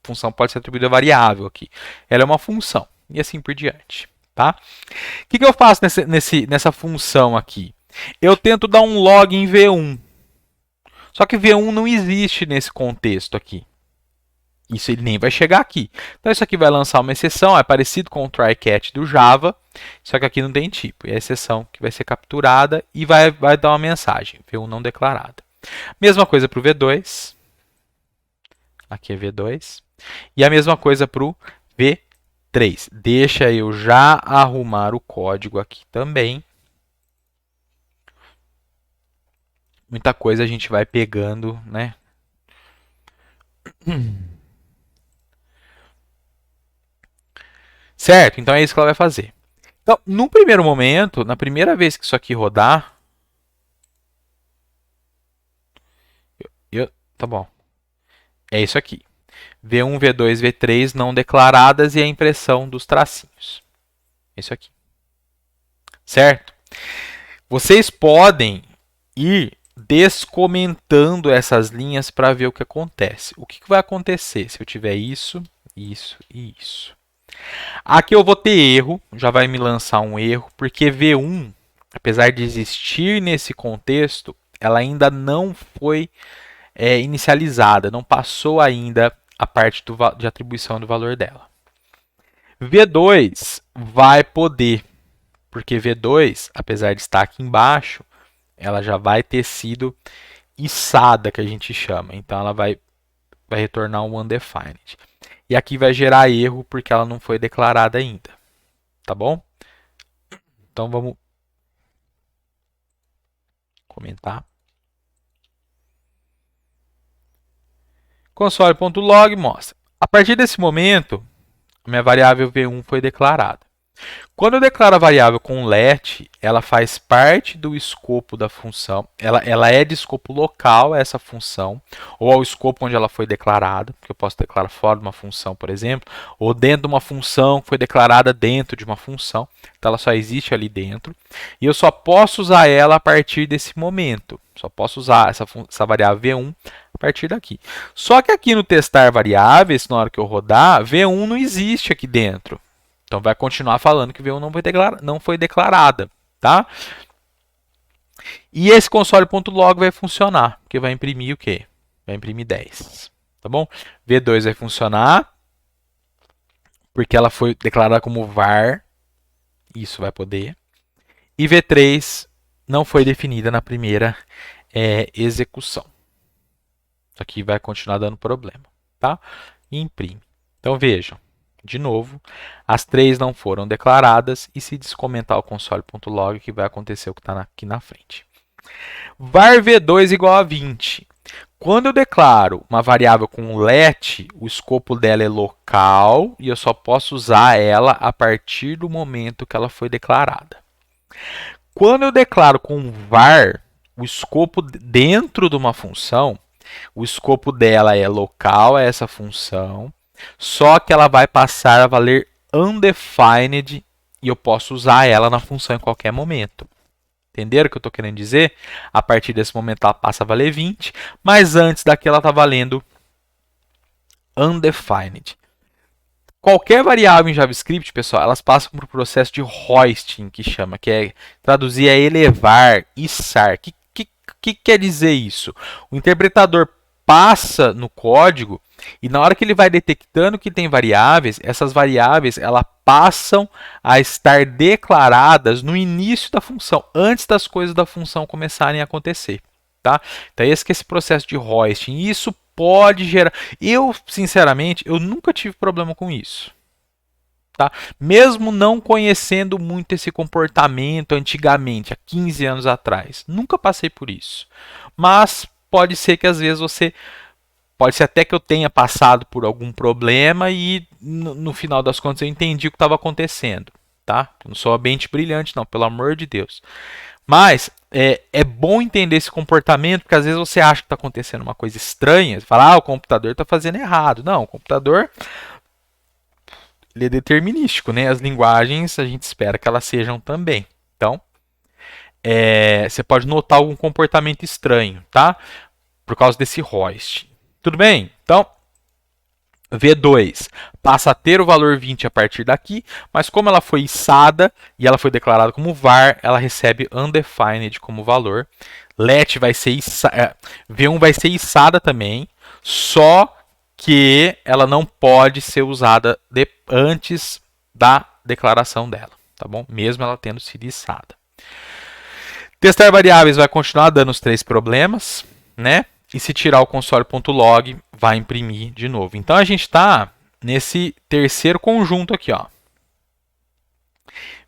a função pode ser atribuída a variável aqui. Ela é uma função. E assim por diante. Tá? O que eu faço nessa função aqui? Eu tento dar um log em V1. Só que V1 não existe nesse contexto aqui. Isso ele nem vai chegar aqui. Então isso aqui vai lançar uma exceção, é parecido com o try-catch do Java, só que aqui não tem tipo. É a exceção que vai ser capturada e vai dar uma mensagem, V1 não declarada. Mesma coisa para o V2. Aqui é V2. E a mesma coisa para o V3. Deixa eu já arrumar o código aqui também. Muita coisa a gente vai pegando, né? Certo? Então é isso que ela vai fazer. Então, no primeiro momento, na primeira vez que isso aqui rodar, tá bom. É isso aqui. V1, V2, V3 não declaradas e a impressão dos tracinhos. Isso aqui. Certo? Vocês podem ir descomentando essas linhas para ver o que acontece. O que vai acontecer se eu tiver isso, isso e isso? Aqui eu vou ter erro, já vai me lançar um erro, porque V1, apesar de existir nesse contexto, ela ainda não foi inicializada, não passou ainda a parte de atribuição do valor dela. V2 vai poder, porque V2, apesar de estar aqui embaixo, ela já vai ter sido içada, que a gente chama. Então ela vai retornar um undefined. E aqui vai gerar erro porque ela não foi declarada ainda. Tá bom? Então vamos comentar. Console.log mostra. A partir desse momento, a minha variável V1 foi declarada. Quando eu declaro a variável com let, ela faz parte do escopo da função. Ela é de escopo local, essa função, ou ao escopo onde ela foi declarada, porque eu posso declarar fora de uma função, por exemplo, ou dentro de uma função que foi declarada dentro de uma função. Então ela só existe ali dentro. E eu só posso usar ela a partir desse momento. Só posso usar essa variável V1 a partir daqui. Só que aqui no testar variáveis, na hora que eu rodar, V1 não existe aqui dentro. Então vai continuar falando que V1 não foi declarada, tá? E esse console.log vai funcionar, porque vai imprimir o quê? Vai imprimir 10, tá bom? V2 vai funcionar, porque ela foi declarada como var, isso vai poder. E V3 não foi definida na primeira execução. Isso aqui vai continuar dando problema, tá? E imprime. Então vejam. De novo, as três não foram declaradas e se descomentar o console.log que vai acontecer o que está aqui na frente. var v2 igual a 20. Quando eu declaro uma variável com let, o escopo dela é local e eu só posso usar ela a partir do momento que ela foi declarada. Quando eu declaro com var, o escopo dentro de uma função, o escopo dela é local, é essa função, só que ela vai passar a valer undefined e eu posso usar ela na função em qualquer momento. Entenderam o que eu estou querendo dizer? A partir desse momento ela passa a valer 20, mas antes daqui ela está valendo undefined. Qualquer variável em JavaScript, pessoal, elas passam por um processo de hoisting, que chama, que é traduzir é elevar, içar. O que quer dizer isso? O interpretador passa no código e na hora que ele vai detectando que tem variáveis, essas variáveis elas passam a estar declaradas no início da função, antes das coisas da função começarem a acontecer. Tá? Então esse que é esse processo de hoisting. Isso pode gerar... Eu, sinceramente, eu nunca tive problema com isso. Tá? Mesmo não conhecendo muito esse comportamento antigamente, há 15 anos atrás. Nunca passei por isso. Mas pode ser que às vezes você... Pode ser até que eu tenha passado por algum problema e no final das contas eu entendi o que estava acontecendo. Tá? Eu não sou uma mente brilhante, não, pelo amor de Deus. Mas é bom entender esse comportamento, porque às vezes você acha que está acontecendo uma coisa estranha, você fala, o computador está fazendo errado. Não, o computador ele é determinístico, né? As linguagens a gente espera que elas sejam também. Então, você pode notar algum comportamento estranho, tá? Por causa desse hoist. Tudo bem? Então, V2 passa a ter o valor 20 a partir daqui, mas como ela foi içada e ela foi declarada como var, ela recebe undefined como valor. Let vai ser V1 vai ser içada também, só que ela não pode ser usada antes da declaração dela, tá bom? Mesmo ela tendo sido içada. Testar variáveis vai continuar dando os três problemas, né? E se tirar o console.log, vai imprimir de novo. Então a gente está nesse terceiro conjunto aqui, ó.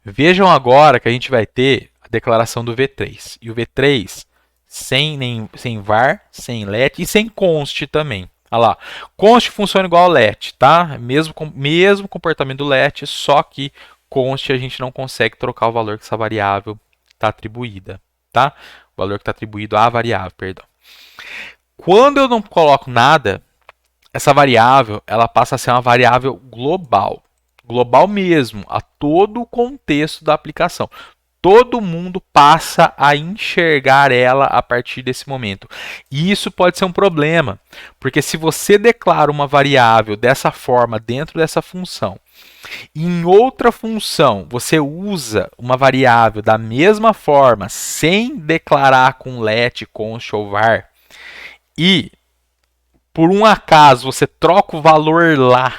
Vejam agora que a gente vai ter a declaração do V3. E o V3 sem var, sem let e sem const também. Olha lá. Const funciona igual ao let, tá? Mesmo comportamento do let, só que const a gente não consegue trocar o valor que essa variável está atribuída, tá? O valor que está atribuído à variável, perdão. Quando eu não coloco nada, essa variável ela passa a ser uma variável global. Global mesmo, a todo o contexto da aplicação. Todo mundo passa a enxergar ela a partir desse momento. E isso pode ser um problema, porque se você declara uma variável dessa forma dentro dessa função, e em outra função você usa uma variável da mesma forma, sem declarar com let, const ou var, e por um acaso você troca o valor lá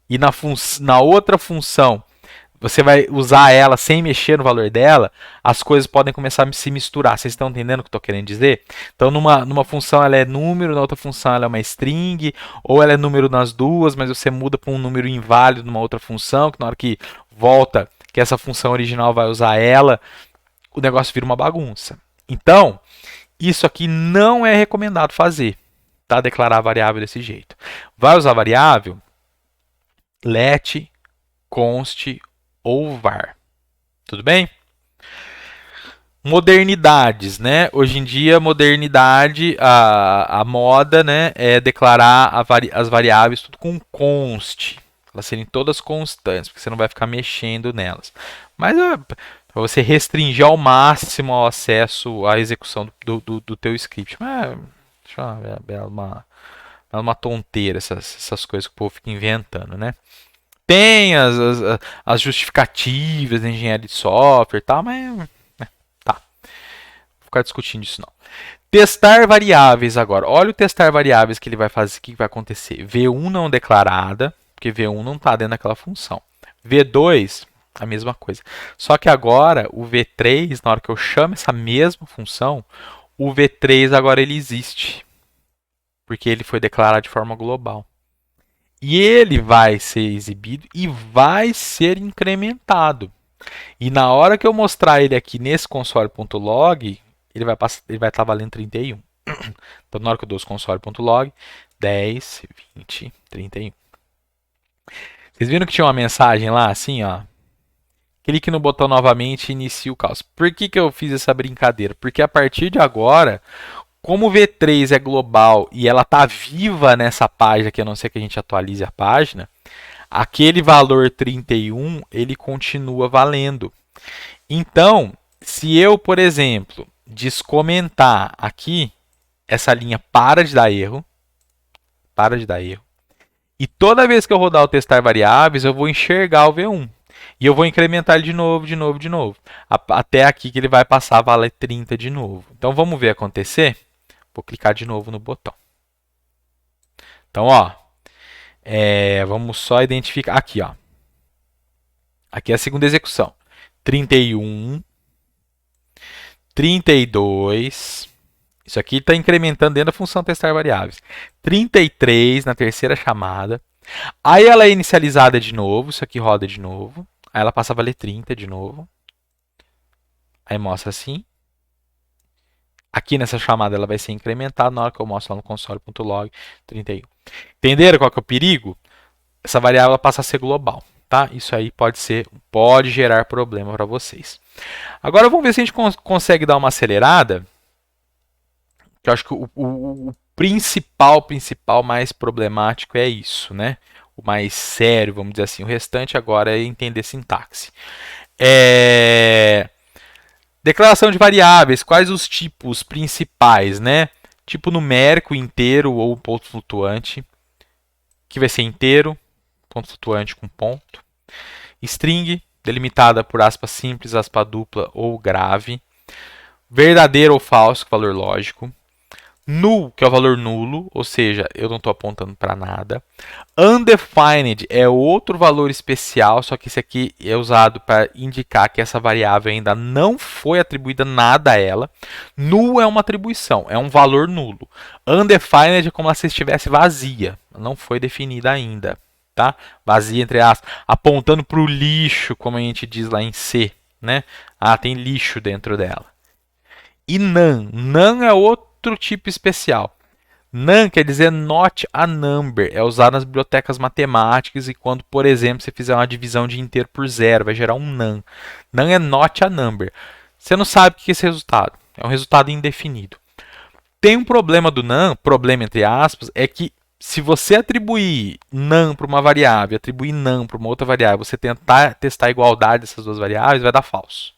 e na outra função você vai usar ela sem mexer no valor dela, as coisas podem começar a se misturar. Vocês estão entendendo o que eu estou querendo dizer? Então, numa função ela é número, na outra função ela é uma string, ou ela é número nas duas, mas você muda para um número inválido numa outra função, que na hora que volta, que essa função original vai usar ela, o negócio vira uma bagunça. Então, isso aqui não é recomendado fazer, tá? Declarar a variável desse jeito. Vai usar a variável let, const ou var. Tudo bem? Modernidades, né? Hoje em dia, modernidade, a moda, né, é declarar as variáveis tudo com const. Elas serem todas constantes, porque você não vai ficar mexendo nelas. Mas para você restringir ao máximo o acesso à execução do teu script. Mas, é uma tonteira essas coisas que o povo fica inventando, né? Tem as justificativas da engenharia de software e tal, mas tá, vou ficar discutindo isso não. Testar variáveis agora. Olha o testar variáveis que ele vai fazer, o que vai acontecer. V1 não declarada, porque V1 não está dentro daquela função. V2, a mesma coisa. Só que agora o V3, na hora que eu chamo essa mesma função, o V3 agora ele existe, porque ele foi declarado de forma global. E ele vai ser exibido e vai ser incrementado. E na hora que eu mostrar ele aqui nesse console.log, ele vai estar valendo 31. Então, na hora que eu dou os console.log, 10, 20, 31. Vocês viram que tinha uma mensagem lá, assim, ó. Clique no botão novamente e inicie o caos. Por que eu fiz essa brincadeira? Porque a partir de agora, como o V3 é global e ela está viva nessa página, que a não ser que a gente atualize a página, aquele valor 31 ele continua valendo. Então, se eu, por exemplo, descomentar aqui, essa linha para de dar erro, e toda vez que eu rodar o testar variáveis, eu vou enxergar o V1. E eu vou incrementar ele de novo, de novo, de novo. Até aqui que ele vai passar a valer 30 de novo. Então vamos ver acontecer? Vou clicar de novo no botão. Então, ó, vamos só identificar. Aqui, ó. Aqui é a segunda execução. 31, 32. Isso aqui está incrementando dentro da função testar variáveis. 33 na terceira chamada. Aí ela é inicializada de novo. Isso aqui roda de novo. Aí ela passa a valer 30 de novo. Aí mostra assim. Aqui nessa chamada ela vai ser incrementada na hora que eu mostro lá no console.log 31. Entenderam qual que é o perigo? Essa variável passa a ser global. Tá? Isso aí pode gerar problema para vocês. Agora vamos ver se a gente consegue dar uma acelerada. Eu acho que o principal mais problemático é isso, né? O mais sério, vamos dizer assim. O restante agora é entender sintaxe. Declaração de variáveis. Quais os tipos principais, né? Tipo numérico, inteiro ou ponto flutuante. Que vai ser inteiro, ponto flutuante com ponto. String, delimitada por aspa simples, aspa dupla ou grave. Verdadeiro ou falso, valor lógico. Null, que é o valor nulo, ou seja, eu não estou apontando para nada. Undefined é outro valor especial, só que esse aqui é usado para indicar que essa variável ainda não foi atribuída nada a ela. Null é uma atribuição, é um valor nulo. Undefined é como se estivesse vazia, não foi definida ainda. Tá? Vazia, entre aspas, apontando para o lixo, como a gente diz lá em C. Né? Ah, tem lixo dentro dela. E none. None é outro tipo especial. None quer dizer not a number. É usado nas bibliotecas matemáticas e quando, por exemplo, você fizer uma divisão de inteiro por zero, vai gerar um none. None é not a number. Você não sabe o que é esse resultado. É um resultado indefinido. Tem um problema do none, problema entre aspas, é que Se você atribuir num para uma variável e atribuir num para uma outra variável, você tentar testar a igualdade dessas duas variáveis, vai dar falso.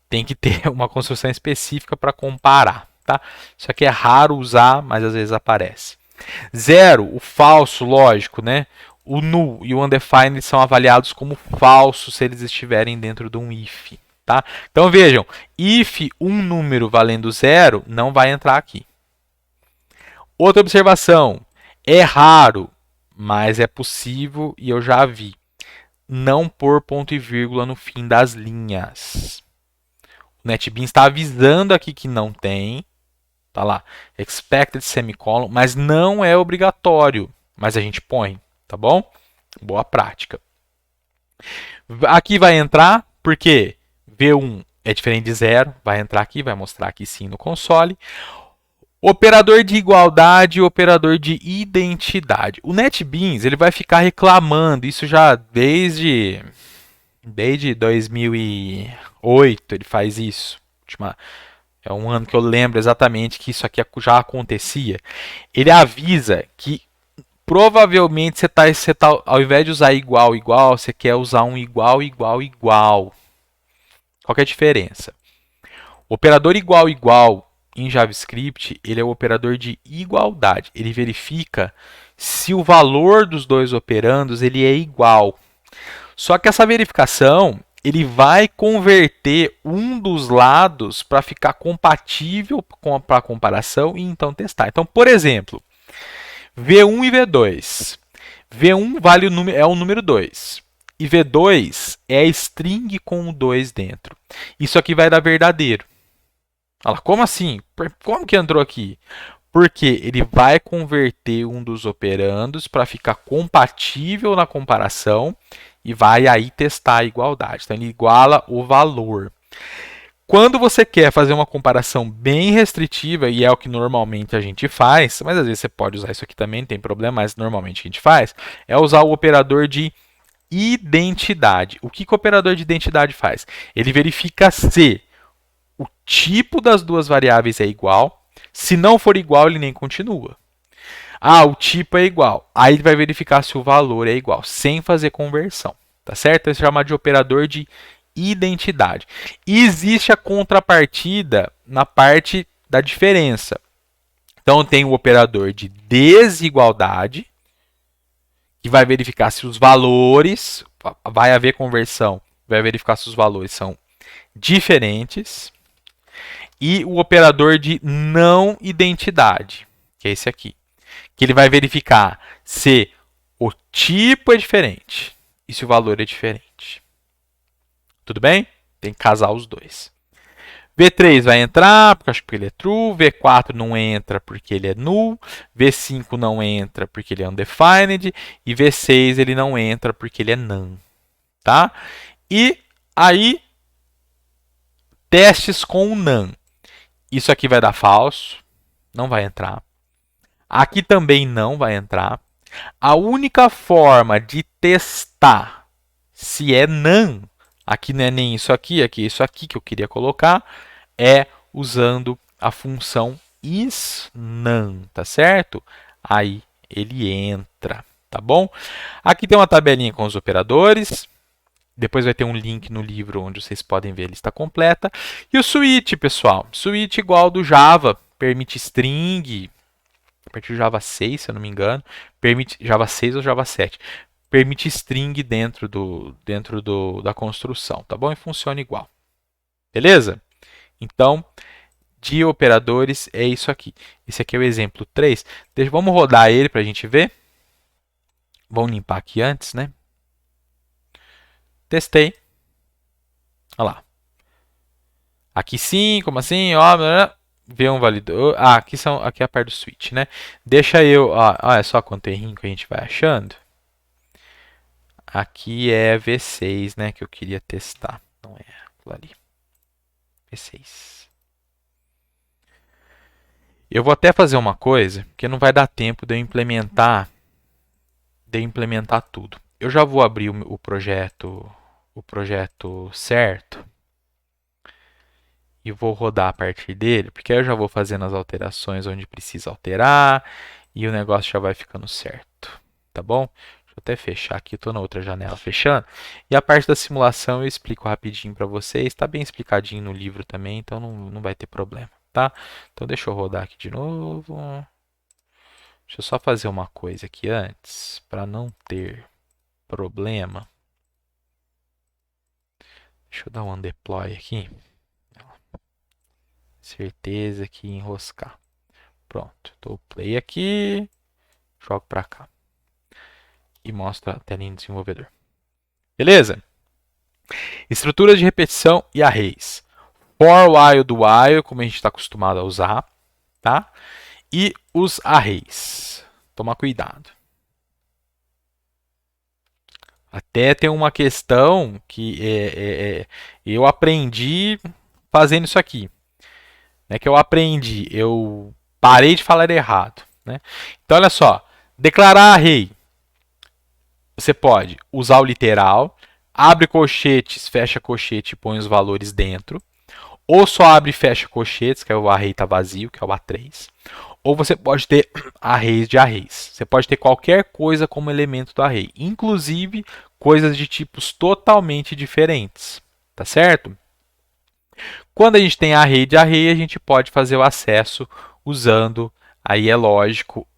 Tem que ter uma construção específica para comparar. Tá? Isso aqui é raro usar, mas às vezes aparece. Zero, o falso, lógico, né? O null e o undefined são avaliados como falsos se eles estiverem dentro de um if. Tá? Então vejam, if um número valendo zero não vai entrar aqui. Outra observação, é raro, mas é possível e eu já vi. Não pôr ponto e vírgula no fim das linhas. O NetBeans está avisando aqui que não tem. Tá lá, expected semicolon, mas não é obrigatório. Mas a gente põe, tá bom? Boa prática. Aqui vai entrar, porque V1 é diferente de zero, vai entrar aqui, vai mostrar aqui sim no console. Operador de igualdade e operador de identidade. O NetBeans ele vai ficar reclamando, isso já desde 2008 ele faz isso. É um ano que eu lembro exatamente que isso aqui já acontecia. Ele avisa que provavelmente você tá, ao invés de usar igual, igual, você quer usar um igual, igual, igual. Qual que é a diferença? O operador igual, igual em JavaScript, ele é o operador de igualdade. Ele verifica se o valor dos dois operandos ele é igual. Só que essa verificação ele vai converter um dos lados para ficar compatível para a comparação e então testar. Então, por exemplo, V1 e V2. V1 vale é o número 2. E V2 é a string com o 2 dentro. Isso aqui vai dar verdadeiro. Olha lá, como assim? Como que entrou aqui? Porque ele vai converter um dos operandos para ficar compatível na comparação e vai aí testar a igualdade. Então ele iguala o valor. Quando você quer fazer uma comparação bem restritiva, e é o que normalmente a gente faz, mas às vezes você pode usar isso aqui também, não tem problema, mas normalmente o que a gente faz é usar o operador de identidade. O que o operador de identidade faz? Ele verifica se o tipo das duas variáveis é igual. Se não for igual, ele nem continua. Ah, o tipo é igual. Aí ele vai verificar se o valor é igual, sem fazer conversão. Tá certo? Isso é chamado de operador de identidade. E existe a contrapartida na parte da diferença. Então tem o operador de desigualdade, que vai verificar se os valores, vai haver conversão, vai verificar se os valores são diferentes. E o operador de não identidade, que é esse aqui, que ele vai verificar se o tipo é diferente e se o valor é diferente. Tudo bem? Tem que casar os dois. V3 vai entrar, porque acho que ele é true. V4 não entra porque ele é null. V5 não entra porque ele é undefined. E V6 ele não entra porque ele é none. Tá? E aí, testes com o none. Isso aqui vai dar falso. Não vai entrar. Aqui também não vai entrar. A única forma de testar se é none, aqui não é nem isso aqui é isso aqui que eu queria colocar, é usando a função isNone, tá certo? Aí ele entra, tá bom? Aqui tem uma tabelinha com os operadores. Depois vai ter um link no livro onde vocês podem ver a lista completa. E o switch, pessoal. Switch igual do Java, permite string, a partir do Java 6, se eu não me engano, permite Java 6 ou Java 7, permite string dentro da construção, tá bom? E funciona igual. Beleza? Então, de operadores é isso aqui. Esse aqui é o exemplo 3. Vamos rodar ele para a gente ver. Vamos limpar aqui antes, né? Testei. Olha lá. Aqui sim, como assim? Ó, V1 validou. Ah, aqui é a parte do switch, né? Deixa eu. Olha só quanto errinho que a gente vai achando. Aqui é V6, né? Que eu queria testar. Não é aquilo ali. V6. Eu vou até fazer uma coisa, porque não vai dar tempo de eu implementar tudo. Eu já vou abrir o projeto certo e vou rodar a partir dele, porque aí eu já vou fazendo as alterações onde precisa alterar e o negócio já vai ficando certo, tá bom? Deixa eu até fechar aqui, estou na outra janela fechando. E a parte da simulação eu explico rapidinho para vocês, está bem explicadinho no livro também, então não vai ter problema, tá? Então deixa eu rodar aqui de novo. Deixa eu só fazer uma coisa aqui antes, para não ter problema. Deixa eu dar um deploy aqui. Certeza que ia enroscar. Pronto, dou play aqui, jogo para cá e mostro a telinha do desenvolvedor. Beleza? Estruturas de repetição e arrays. For while do while, como a gente está acostumado a usar, tá? E os arrays. Toma cuidado. Até tem uma questão que eu aprendi fazendo isso aqui. Né, que eu aprendi, eu parei de falar errado. Né? Então, olha só. Declarar array. Você pode usar o literal, abre colchetes, fecha colchete e põe os valores dentro. Ou só abre e fecha colchetes, que é o array está vazio, que é o A3. Ou você pode ter arrays de arrays. Você pode ter qualquer coisa como elemento do array, inclusive coisas de tipos totalmente diferentes, tá certo? Quando a gente tem array de array, a gente pode fazer o acesso usando, aí é lógico,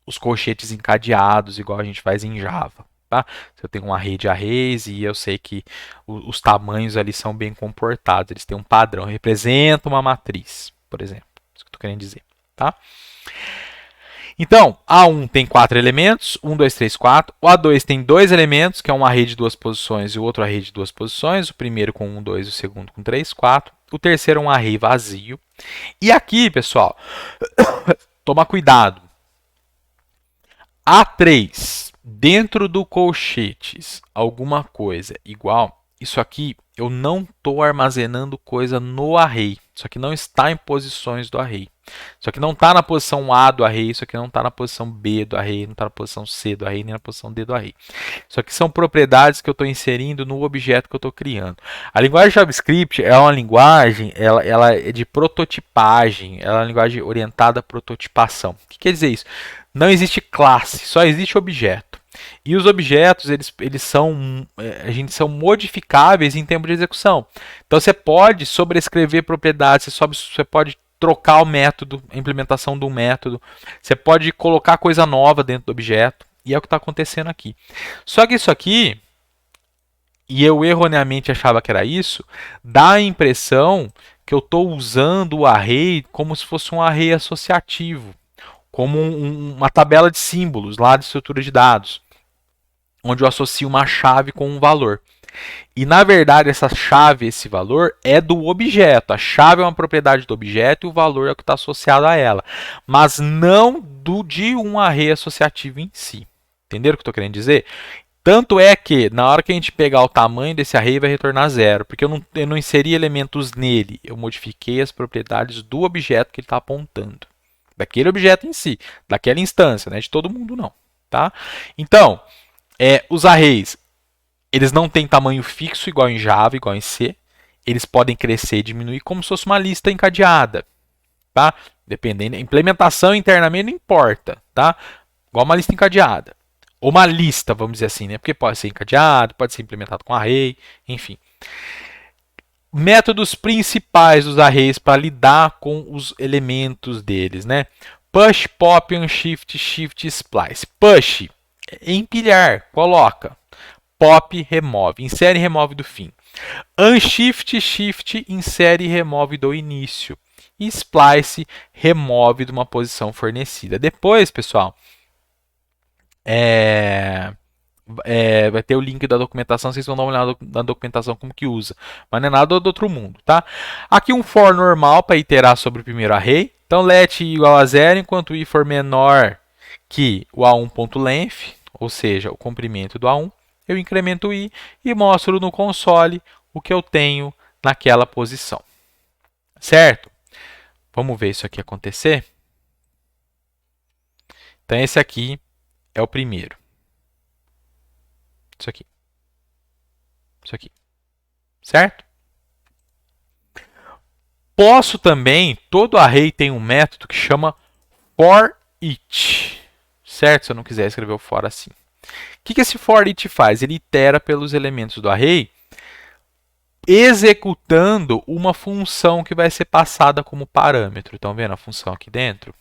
os colchetes encadeados, igual a gente faz em Java. Tá? Se eu tenho um array de arrays e eu sei que os tamanhos ali são bem comportados, eles têm um padrão, representam uma matriz, por exemplo. Isso que eu estou querendo dizer. Tá? Então, A1 tem 4 elementos, 1, 2, 3, 4. O A2 tem 2 elementos, que é um array de 2 posições e o outro array de 2 posições. O primeiro com 1, 2, o segundo com 3, 4. O terceiro é um array vazio. E aqui, pessoal, toma cuidado. A3, dentro do colchetes, alguma coisa igual, isso aqui eu não estou armazenando coisa no array. Isso aqui não está em posições do array. Isso aqui não está na posição A do array, isso aqui não está na posição B do array, não está na posição C do array, nem na posição D do array. Isso aqui são propriedades que eu estou inserindo no objeto que eu estou criando. A linguagem JavaScript é uma linguagem, ela é de prototipagem, ela é uma linguagem orientada à prototipação. O que quer dizer isso? Não existe classe, só existe objeto. E os objetos, eles são modificáveis em tempo de execução. Então você pode sobrescrever propriedades, você pode trocar o método, a implementação de um método, você pode colocar coisa nova dentro do objeto, e é o que está acontecendo aqui. Só que isso aqui, e eu erroneamente achava que era isso, dá a impressão que eu estou usando o array como se fosse um array associativo, como uma tabela de símbolos lá de estrutura de dados, onde eu associo uma chave com um valor. E na verdade essa chave, esse valor, é do objeto. A chave é uma propriedade do objeto e o valor é o que está associado a ela, mas não de um array associativo em si. Entenderam o que eu estou querendo dizer? Tanto é que, na hora que a gente pegar o tamanho desse array, vai retornar zero, porque eu não inseri elementos nele, eu modifiquei as propriedades do objeto que ele está apontando. Daquele objeto em si, daquela instância, né? De todo mundo não. Tá? Então, os arrays, eles não têm tamanho fixo, igual em Java, igual em C. Eles podem crescer e diminuir como se fosse uma lista encadeada. Tá? Dependendo, a implementação internamente não importa. Tá? Igual uma lista encadeada. Ou uma lista, vamos dizer assim, né? Porque pode ser encadeado, pode ser implementado com array, enfim. Métodos principais dos arrays para lidar com os elementos deles, né? Push, pop, unshift, shift, splice. Push, empilhar, coloca. Pop, remove, insere e remove do fim. Unshift, shift, insere e remove do início. E splice, remove de uma posição fornecida. Depois, pessoal, vai ter o link da documentação, vocês vão dar uma olhada na documentação como que usa. Mas não é nada do outro mundo, tá? Aqui um for normal para iterar sobre o primeiro array. Então let i igual a 0 enquanto i for menor que o a1.length, ou seja, o comprimento do a1. Eu incremento o i e mostro no console o que eu tenho naquela posição. Certo? Vamos ver isso aqui acontecer? Então esse aqui é o primeiro. Isso aqui. Isso aqui. Certo? Posso também, todo array tem um método que chama for each, certo? Se eu não quiser escrever o for assim. O que esse for each faz? Ele itera pelos elementos do array, executando uma função que vai ser passada como parâmetro. Estão vendo a função aqui dentro?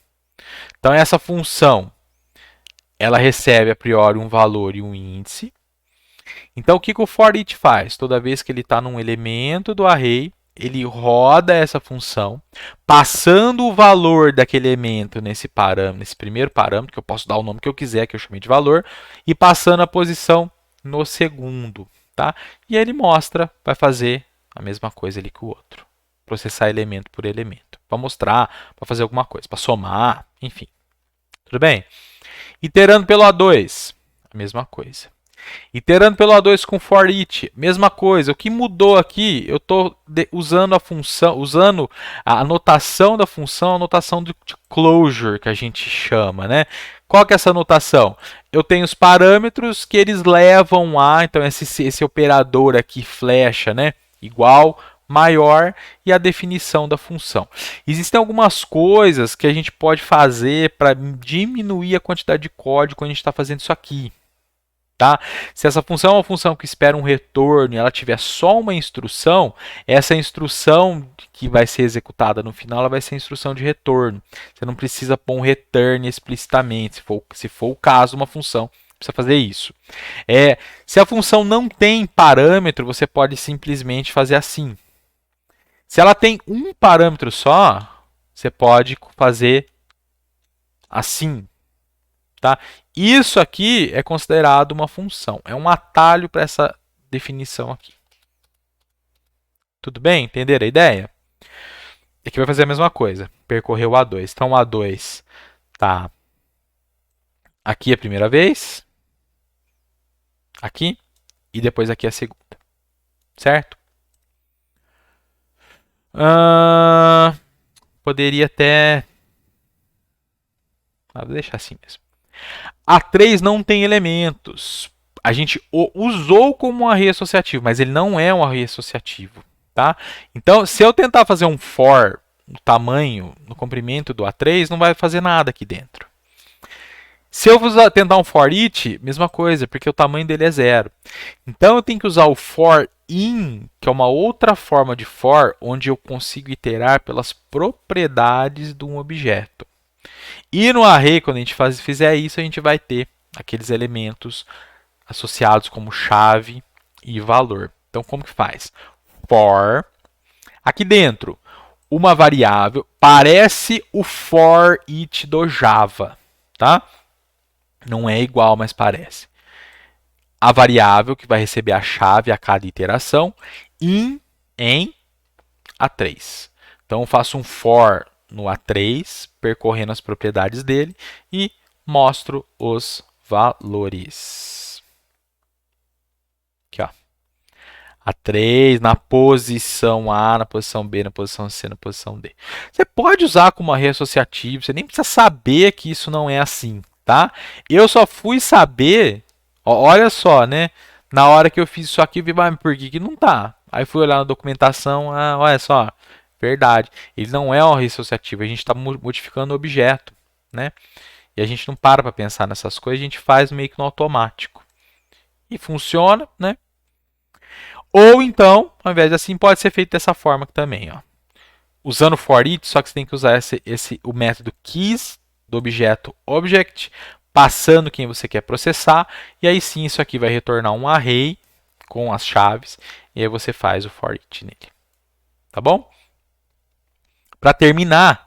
Então, essa função, ela recebe a priori um valor e um índice. Então, o que o for each faz? Toda vez que ele está num elemento do array, ele roda essa função, passando o valor daquele elemento nesse parâmetro, nesse primeiro parâmetro, que eu posso dar o nome que eu quiser, que eu chamei de valor, e passando a posição no segundo. Tá? E aí ele mostra, vai fazer a mesma coisa ali que o outro. Processar elemento por elemento. Para mostrar, para fazer alguma coisa, para somar, enfim. Tudo bem? Iterando pelo A2, a mesma coisa. Iterando pelo A2 com for each, mesma coisa. O que mudou aqui, eu estou usando a função, usando a notação da função, a notação de closure, que a gente chama, né? Qual que é essa notação? Eu tenho os parâmetros que eles levam a, então esse operador aqui, flecha, né? Igual, maior, e a definição da função. Existem algumas coisas que a gente pode fazer para diminuir a quantidade de código quando a gente está fazendo isso aqui. Tá? Se essa função é uma função que espera um retorno e ela tiver só uma instrução, essa instrução que vai ser executada no final ela vai ser a instrução de retorno. Você não precisa pôr um return explicitamente, se for o caso, uma função precisa fazer isso. Se a função não tem parâmetro, você pode simplesmente fazer assim. Se ela tem um parâmetro só, você pode fazer assim. Tá? Isso aqui é considerado uma função. É um atalho para essa definição aqui. Tudo bem? Entenderam a ideia? Aqui vai fazer a mesma coisa. Percorrer o A2. Então, o A2 tá aqui a primeira vez. Aqui. E depois aqui a segunda. Certo? Poderia até... vou deixar assim mesmo. A3 não tem elementos. A gente o usou como um array associativo, mas ele não é um array associativo. Tá? Então, se eu tentar fazer um for no tamanho, no comprimento do A3, não vai fazer nada aqui dentro. Se eu tentar um for each, mesma coisa, porque o tamanho dele é 0. Então, eu tenho que usar o for in, que é uma outra forma de for, onde eu consigo iterar pelas propriedades de um objeto. E no array, quando a gente fizer isso, a gente vai ter aqueles elementos associados como chave e valor. Então, como que faz? For. Aqui dentro, uma variável. Parece o for each do Java. Tá? Não é igual, mas parece. A variável que vai receber a chave a cada iteração em A3. Então, eu faço um for no A3, percorrendo as propriedades dele e mostro os valores. Aqui, ó. A3 na posição A, na posição B, na posição C, na posição D. Você pode usar como array associativo, você nem precisa saber que isso não é assim, tá? Eu só fui saber, olha só, né? Na hora que eu fiz isso aqui, eu vi, mas por que não tá? Aí fui olhar na documentação, olha só, verdade. Ele não é um array associativo, a gente está modificando o objeto, né? E a gente não para pensar nessas coisas, a gente faz meio que no automático. E funciona, né? Ou então, ao invés de assim, pode ser feito dessa forma também, ó. Usando for each, só que você tem que usar o método keys do objeto object, passando quem você quer processar, e aí sim isso aqui vai retornar um array com as chaves, e aí você faz o for each nele. Tá bom? Para terminar,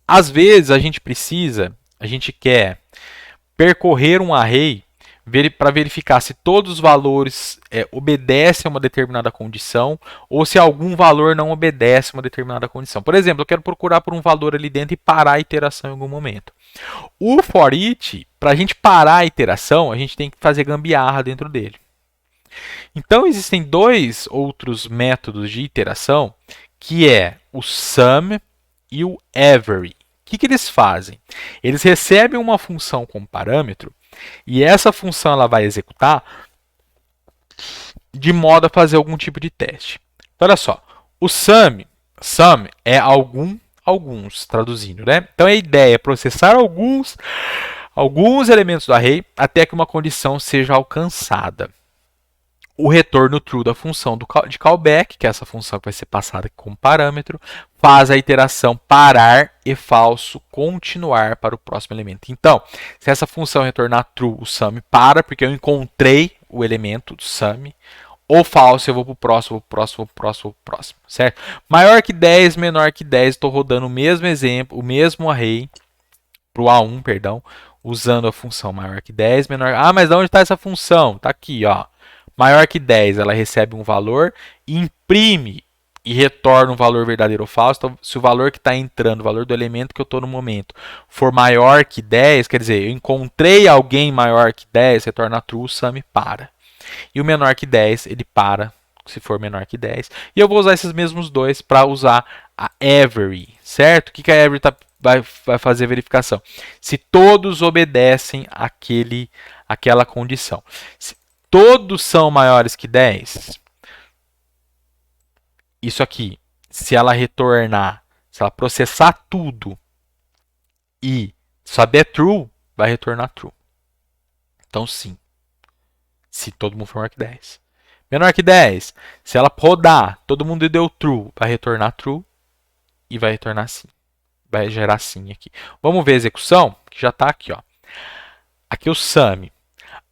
às vezes a gente quer percorrer um array para verificar se todos os valores obedecem a uma determinada condição ou se algum valor não obedece a uma determinada condição. Por exemplo, eu quero procurar por um valor ali dentro e parar a iteração em algum momento. O for each, para a gente parar a iteração, a gente tem que fazer gambiarra dentro dele. Então, existem dois outros métodos de iteração, que é o sum e o every. O que eles fazem? Eles recebem uma função como parâmetro e essa função ela vai executar de modo a fazer algum tipo de teste. Então, olha só, o sum é algum alguns, traduzindo, né? Então a ideia é processar alguns elementos do array até que uma condição seja alcançada. O retorno true da função de callback, que é essa função que vai ser passada como parâmetro, faz a iteração parar e falso continuar para o próximo elemento. Então, se essa função retornar true, o sum para, porque eu encontrei o elemento do sum, ou falso, eu vou para o próximo, certo? Maior que 10, menor que 10, estou rodando o mesmo exemplo, o mesmo array, para o A1, perdão, usando a função maior que 10, menor... Ah, mas de onde está essa função? Está aqui, ó. Maior que 10, ela recebe um valor, imprime e retorna um valor verdadeiro ou falso. Então, se o valor que está entrando, o valor do elemento que eu estou no momento, for maior que 10, quer dizer, eu encontrei alguém maior que 10, retorna true, o sum para. E o menor que 10, ele para, se for menor que 10. E eu vou usar esses mesmos dois para usar a every, certo? O que a every vai fazer a verificação? Se todos obedecem aquela condição. Se todos são maiores que 10, isso aqui, se ela retornar, se ela processar tudo e só der true, vai retornar true. Então, sim. Se todo mundo for menor que 10. Menor que 10, se ela rodar, todo mundo deu true, vai retornar true e vai retornar sim. Vai gerar sim aqui. Vamos ver a execução, que já está aqui, ó. Aqui o sum.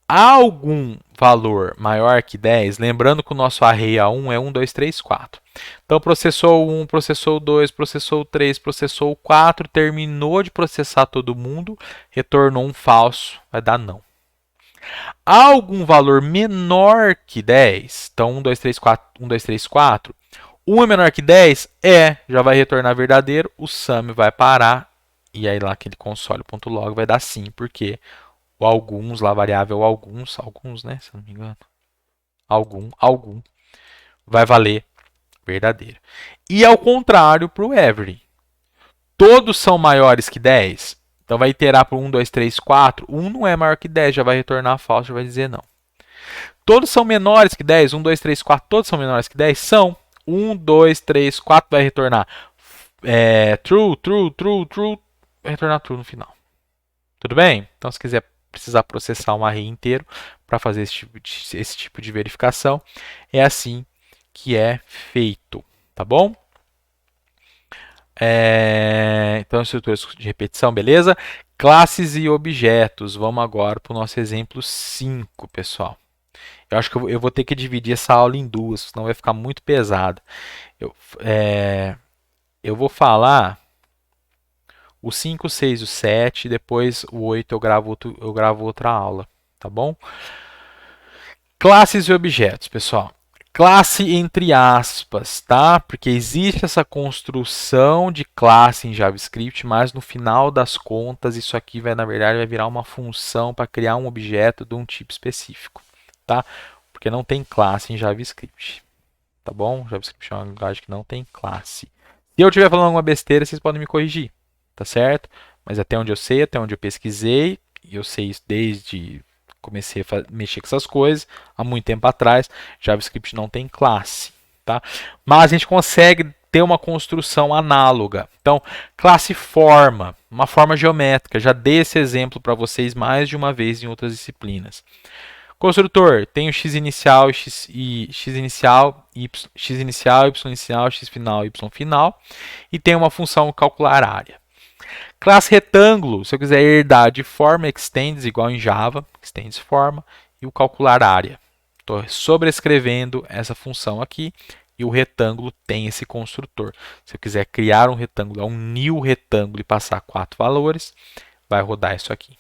Há algum valor maior que 10, lembrando que o nosso array A1 é 1, 2, 3, 4. Então, processou o 1, processou o 2, processou o 3, processou o 4, terminou de processar todo mundo, retornou um falso, vai dar não. Há algum valor menor que 10, então 1, 2, 3, 4, 1, 2, 3, 4, 1 é menor que 10? Já vai retornar verdadeiro, o sum vai parar, e aí lá aquele console.log vai dar sim, porque o alguns, lá a variável alguns, né, se não me engano, algum, vai valer verdadeiro. E ao contrário para o every. Todos são maiores que 10? Então vai iterar para 1, 2, 3, 4. 1 não é maior que 10, já vai retornar falso, já vai dizer não. Todos são menores que 10? 1, 2, 3, 4. Todos são menores que 10? São. 1, 2, 3, 4 vai retornar true, vai retornar true no final. Tudo bem? Então, se quiser precisar processar um array inteiro para fazer esse tipo de verificação, é assim que é feito, tá bom? Então, estruturas de repetição, beleza? Classes e objetos. Vamos agora para o nosso exemplo 5, pessoal. Eu acho que eu vou ter que dividir essa aula em duas, senão vai ficar muito pesado. Eu vou falar o 5, o 6, o 7, depois o 8 eu gravo outra aula, tá bom? Classes e objetos, pessoal. Classe entre aspas, tá? Porque existe essa construção de classe em JavaScript, mas no final das contas isso aqui na verdade vai virar uma função para criar um objeto de um tipo específico, tá? Porque não tem classe em JavaScript, tá bom? JavaScript é uma linguagem que não tem classe. Se eu estiver falando alguma besteira, vocês podem me corrigir, tá certo? Mas até onde eu sei, até onde eu pesquisei, e eu sei isso desde comecei a mexer com essas coisas há muito tempo atrás, JavaScript não tem classe, tá? Mas a gente consegue ter uma construção análoga. Então, classe forma, uma forma geométrica. Já dei esse exemplo para vocês mais de uma vez em outras disciplinas. Construtor, tem o x inicial, x inicial, x inicial, y inicial, x final, y final. E tem uma função calcular área. Classe retângulo, se eu quiser herdar de forma extends, igual em Java, extends forma, e o calcular área. Estou sobrescrevendo essa função aqui, e o retângulo tem esse construtor. Se eu quiser criar um retângulo, um new retângulo e passar 4 valores, vai rodar isso aqui.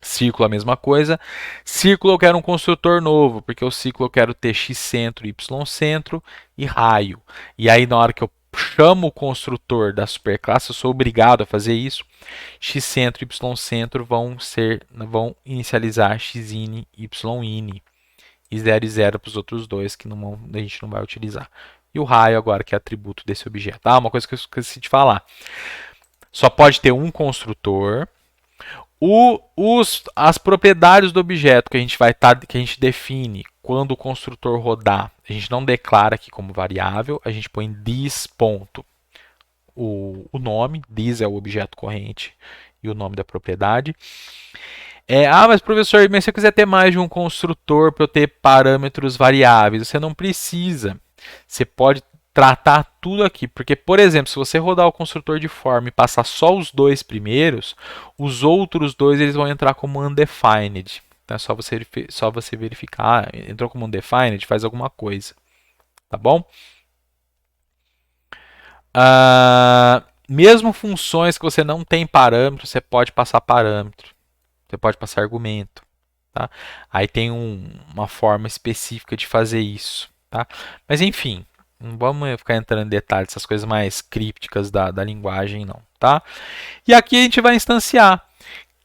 Círculo a mesma coisa. Círculo eu quero um construtor novo, porque o círculo eu quero ter x centro, y centro e raio. E aí na hora que eu chamo o construtor da superclasse, eu sou obrigado a fazer isso. X centro e y centro vão inicializar x in, y in. E 0 e 0 para os outros dois que a gente não vai utilizar. E o raio agora, que é atributo desse objeto. Uma coisa que eu esqueci de falar. Só pode ter um construtor. As propriedades do objeto que a gente define quando o construtor rodar, a gente não declara aqui como variável, a gente põe this ponto. o nome, this é o objeto corrente e o nome da propriedade. Mas professor, mas se eu quiser ter mais de um construtor para eu ter parâmetros variáveis, você não precisa. Você pode tratar tudo aqui, porque, por exemplo, se você rodar o construtor de forma e passar só os dois primeiros, os outros dois eles vão entrar como undefined. Então é só você verificar, entrou como undefined, faz alguma coisa, tá bom? Mesmo funções que você não tem parâmetro, você pode passar parâmetro, você pode passar argumento. Tá? Aí tem uma forma específica de fazer isso. Tá? Mas enfim, não vamos ficar entrando em detalhes dessas coisas mais crípticas da linguagem, não. Tá? E aqui a gente vai instanciar.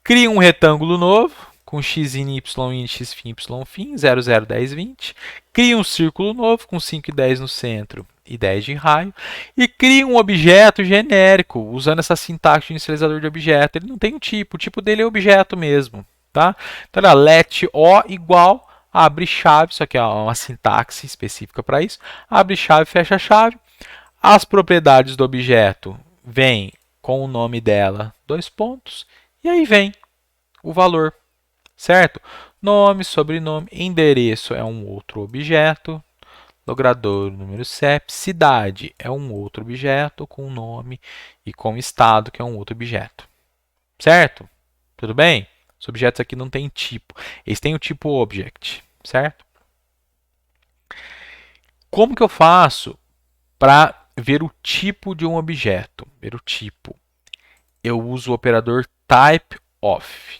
Cria um retângulo novo com x in y in x fim y fim 0, 0, 10, 20. Cria um círculo novo com 5 e 10 no centro e 10 de raio. E cria um objeto genérico usando essa sintaxe de inicializador de objeto. Ele não tem um tipo, o tipo dele é objeto mesmo. Tá? Então, olha, let o igual, abre chave, isso aqui é uma sintaxe específica para isso, abre chave, fecha chave. As propriedades do objeto vêm com o nome dela, dois pontos, e aí vem o valor, certo? Nome, sobrenome, endereço é um outro objeto, logrador, número CEP, cidade é um outro objeto com nome e com estado, que é um outro objeto, certo? Tudo bem? Os objetos aqui não têm tipo, eles têm o tipo object, certo? Como que eu faço para ver o tipo de um objeto? Ver o tipo. Eu uso o operador typeOf.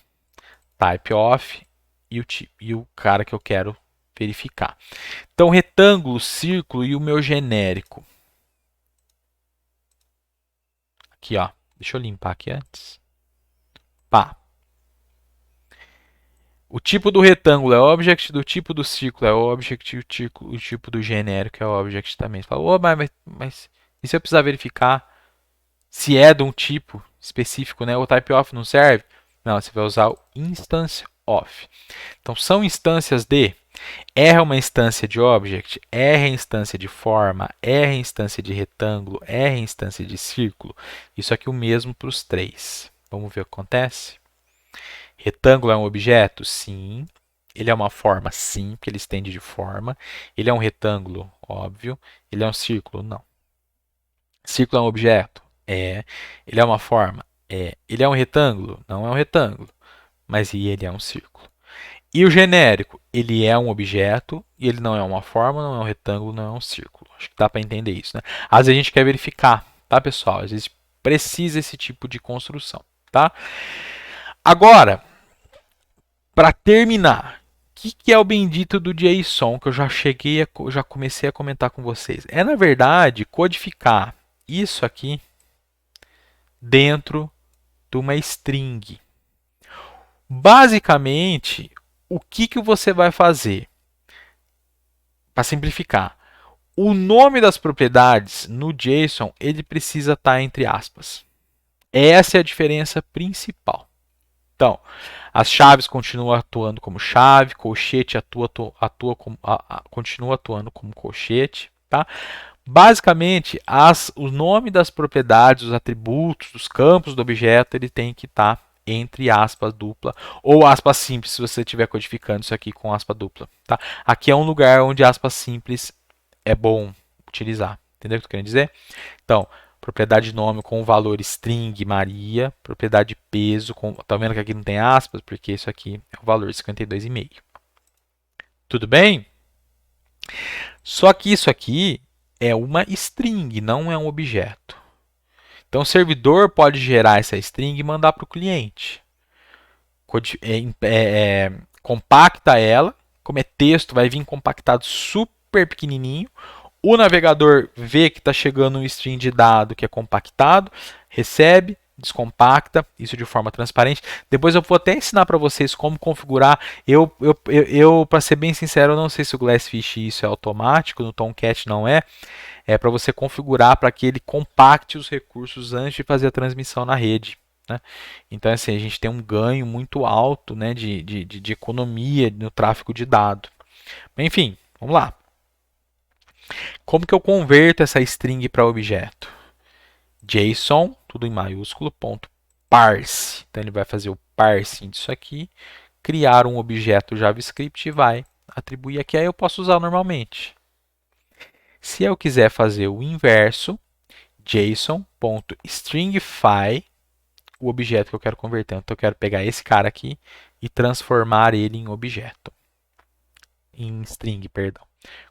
TypeOf e o tipo, e o cara que eu quero verificar. Então, retângulo, círculo e o meu genérico. Aqui, ó. Deixa eu limpar aqui antes. Pá. O tipo do retângulo é object, do tipo do círculo é object, o tipo do genérico é object também. Você fala, oh, mas e se eu precisar verificar se é de um tipo específico, né? O typeOf não serve? Não, você vai usar o instance of. Então, são instâncias de R é uma instância de object, R é instância de forma, R é instância de retângulo, R é instância de círculo. Isso aqui é o mesmo para os três. Vamos ver o que acontece? Retângulo é um objeto? Sim. Ele é uma forma? Sim, porque ele estende de forma. Ele é um retângulo? Óbvio. Ele é um círculo? Não. Círculo é um objeto? É. Ele é uma forma? É. Ele é um retângulo? Não é um retângulo. Mas ele é um círculo. E o genérico? Ele é um objeto e ele não é uma forma, não é um retângulo, não é um círculo. Acho que dá para entender isso, né? Às vezes a gente quer verificar, tá, pessoal? Às vezes precisa esse tipo de construção, tá? Agora, para terminar, o que é o bendito do JSON que eu já comecei a comentar com vocês? É, na verdade, codificar isso aqui dentro de uma string. Basicamente, o que você vai fazer? Para simplificar, o nome das propriedades no JSON ele precisa estar entre aspas. Essa é a diferença principal. Então, as chaves continuam atuando como chave, colchete continua atuando como colchete, tá? Basicamente, o nome das propriedades, os atributos, dos campos do objeto, ele tem que estar entre aspas dupla ou aspas simples, se você estiver codificando isso aqui com aspa dupla. Tá? Aqui é um lugar onde aspas simples é bom utilizar. Entendeu o que eu estou querendo dizer? Então, propriedade nome com o valor string Maria, propriedade peso, tá vendo que aqui não tem aspas, porque isso aqui é o valor 52,5. Tudo bem? Só que isso aqui é uma string, não é um objeto. Então, o servidor pode gerar essa string e mandar para o cliente. Compacta ela, como é texto, vai vir compactado super pequenininho. O navegador vê que está chegando um string de dado que é compactado, recebe, descompacta, isso de forma transparente. Depois eu vou até ensinar para vocês como configurar. Para ser bem sincero, eu não sei se o Glassfish isso é automático, no Tomcat não é. É para você configurar para que ele compacte os recursos antes de fazer a transmissão na rede. Né? Então, assim, a gente tem um ganho muito alto, né, de economia no tráfego de dado. Enfim, vamos lá. Como que eu converto essa string para objeto? JSON, tudo em maiúsculo, ponto parse. Então ele vai fazer o parsing disso aqui, criar um objeto JavaScript e vai atribuir aqui. Aí eu posso usar normalmente. Se eu quiser fazer o inverso, JSON.stringify o objeto que eu quero converter. Então eu quero pegar esse cara aqui e transformar ele em objeto. Em string, perdão.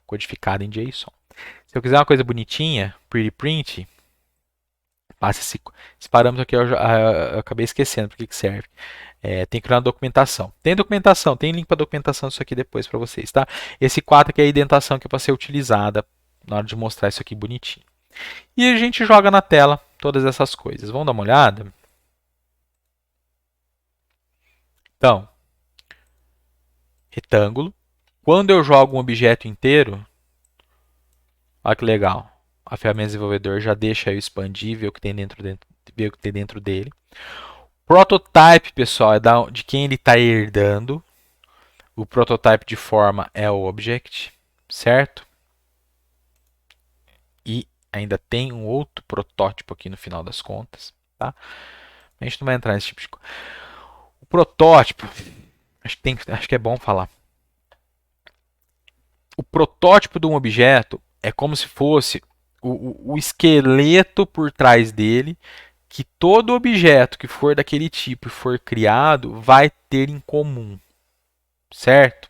Codificado em JSON. Se eu quiser uma coisa bonitinha, pretty print, passa esse parâmetro aqui, eu acabei esquecendo para que serve. Tem que criar uma documentação. Tem documentação, tem link para documentação disso aqui depois para vocês, tá? Esse 4 aqui é a indentação que é para ser utilizada na hora de mostrar isso aqui bonitinho. E a gente joga na tela todas essas coisas. Vamos dar uma olhada? Então, retângulo. Quando eu jogo um objeto inteiro, olha que legal. A ferramenta desenvolvedor já deixa eu expandir, ver o que tem ver o que tem dentro dele. Prototype, pessoal, é de quem ele está herdando. O prototype de forma é o object, certo? E ainda tem um outro protótipo aqui no final das contas, tá? A gente não vai entrar nesse tipo de coisa. O protótipo, acho que é bom falar. O protótipo de um objeto é como se fosse o esqueleto por trás dele, que todo objeto que for daquele tipo e for criado vai ter em comum, certo?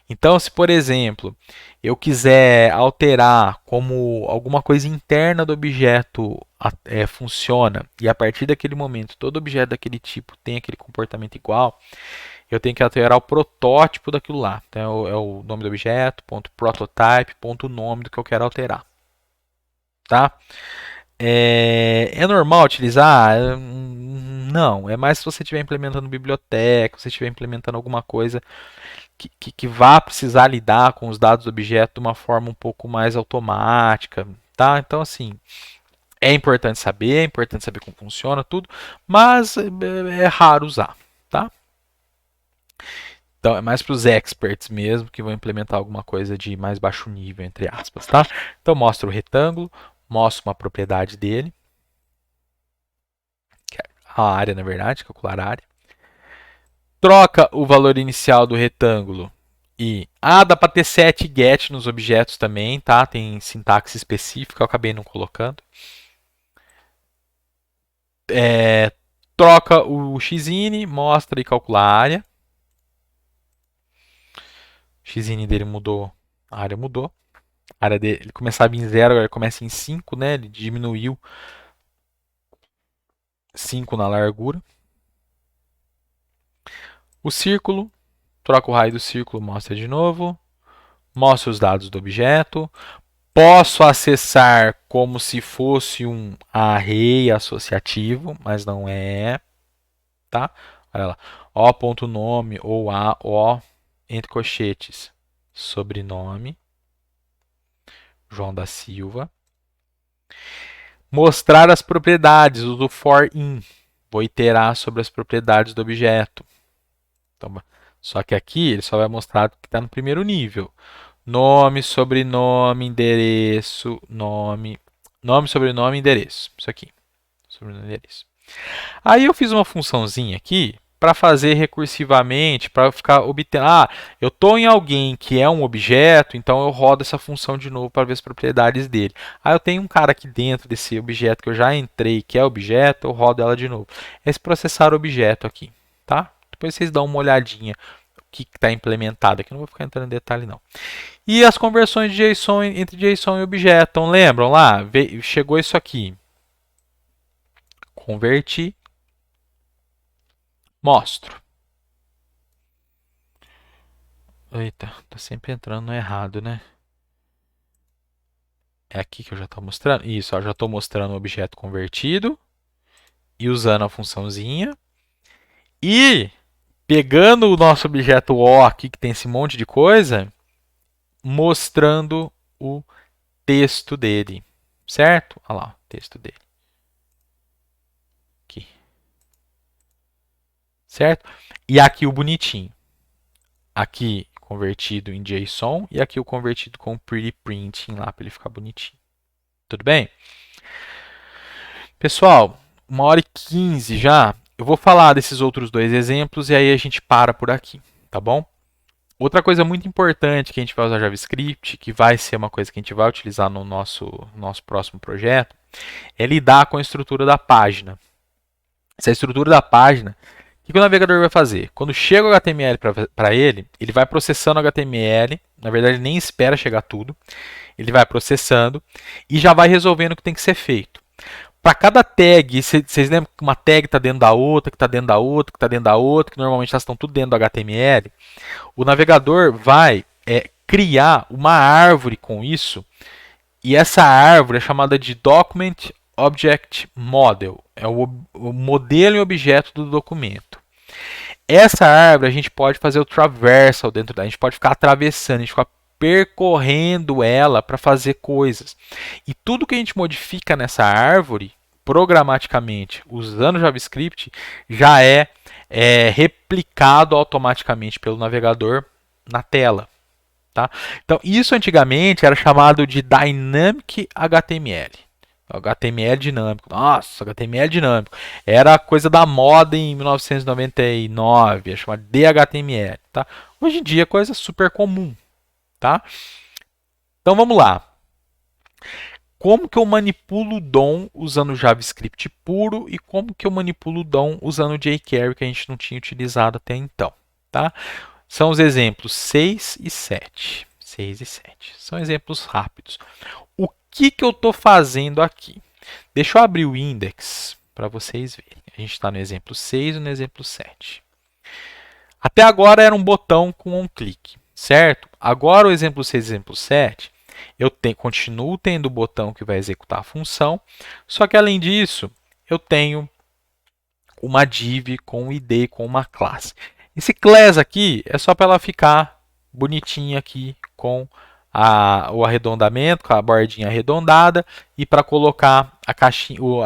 Então, se por exemplo eu quiser alterar como alguma coisa interna do objeto funciona e a partir daquele momento todo objeto daquele tipo tem aquele comportamento igual, eu tenho que alterar o protótipo daquilo lá. Então é o nome do objeto, ponto prototype, ponto nome do que eu quero alterar. Tá? É normal utilizar? Não, é mais se você estiver implementando biblioteca, se você estiver implementando alguma coisa que vá precisar lidar com os dados do objeto de uma forma um pouco mais automática, tá? Então, assim, é importante saber como funciona tudo, mas é raro usar, tá? Então, é mais para os experts mesmo que vão implementar alguma coisa de mais baixo nível, entre aspas, tá? Então, mostra o retângulo, mostra uma propriedade dele, que é a área, na verdade, calcular a área. Troca o valor inicial do retângulo e dá para ter set e get nos objetos também, tá? Tem sintaxe específica, eu acabei não colocando. Troca o xin, mostra e calcula a área. O xin dele mudou, a área mudou. A área dele, ele começava em 0, agora começa em 5, né? Ele diminuiu 5 na largura. O círculo, troca o raio do círculo, mostra de novo. Mostra os dados do objeto. Posso acessar como se fosse um array associativo, mas não é, tá? Olha lá, o.nome ou o entre colchetes, sobrenome, João da Silva. Mostrar as propriedades, uso for in, vou iterar sobre as propriedades do objeto. Então, só que aqui ele só vai mostrar o que está no primeiro nível. Nome, sobrenome, endereço, nome, sobrenome, endereço. Isso aqui. Sobrenome, endereço. Aí eu fiz uma funçãozinha aqui para fazer recursivamente, para ficar obtendo. Eu estou em alguém que é um objeto, então eu rodo essa função de novo para ver as propriedades dele. Eu tenho um cara aqui dentro desse objeto que eu já entrei, que é objeto, eu rodo ela de novo. Esse processar objeto aqui, tá? Depois vocês dão uma olhadinha o que está implementado aqui. Não vou ficar entrando em detalhe não. E as conversões de JSON entre JSON e objeto. Então, lembram lá? Chegou isso aqui. Converti. Mostro. Eita, tá sempre entrando no errado, né? É aqui que eu já estou mostrando? Isso, ó, já estou mostrando o objeto convertido. E usando a funçãozinha. E pegando o nosso objeto O aqui, que tem esse monte de coisa, mostrando o texto dele. Certo? Olha lá, o texto dele. Aqui. Certo? E aqui o bonitinho. Aqui convertido em JSON e aqui o convertido com pretty printing lá para ele ficar bonitinho. Tudo bem? Pessoal, 1h15 já. Eu vou falar desses outros dois exemplos e aí a gente para por aqui, tá bom? Outra coisa muito importante que a gente vai usar JavaScript, que vai ser uma coisa que a gente vai utilizar no nosso próximo projeto, é lidar com a estrutura da página. Essa estrutura da página, o que o navegador vai fazer? Quando chega o HTML para ele, ele vai processando o HTML, na verdade ele nem espera chegar tudo, ele vai processando e já vai resolvendo o que tem que ser feito. Para cada tag, vocês lembram que uma tag está dentro da outra, que está dentro da outra, que está dentro da outra, que normalmente elas estão tudo dentro do HTML? O navegador vai criar uma árvore com isso, e essa árvore é chamada de Document Object Model, é o modelo e objeto do documento. Essa árvore a gente pode fazer o traversal dentro dela, a gente pode ficar atravessando, a gente ficar percorrendo ela para fazer coisas. E tudo que a gente modifica nessa árvore, programaticamente, usando JavaScript, já é replicado automaticamente pelo navegador na tela. Tá? Então, isso antigamente era chamado de Dynamic HTML. HTML dinâmico. Nossa, HTML dinâmico. Era a coisa da moda em 1999, é chamado de HTML. Tá? Hoje em dia é coisa super comum. Tá? Então vamos lá. Como que eu manipulo o DOM usando JavaScript puro e como que eu manipulo o DOM usando jQuery que a gente não tinha utilizado até então. Tá? São os exemplos 6 e 7. 6 e 7. São exemplos rápidos. O que eu estou fazendo aqui? Deixa eu abrir o index para vocês verem. A gente está no exemplo 6 e no exemplo 7. Até agora era um botão com um clique, certo? Agora o exemplo 6 e o exemplo 7, eu continuo tendo o botão que vai executar a função, só que além disso, eu tenho uma div com um ID, com uma classe. Esse class aqui é só para ela ficar bonitinha aqui com o arredondamento, com a bordinha arredondada e para colocar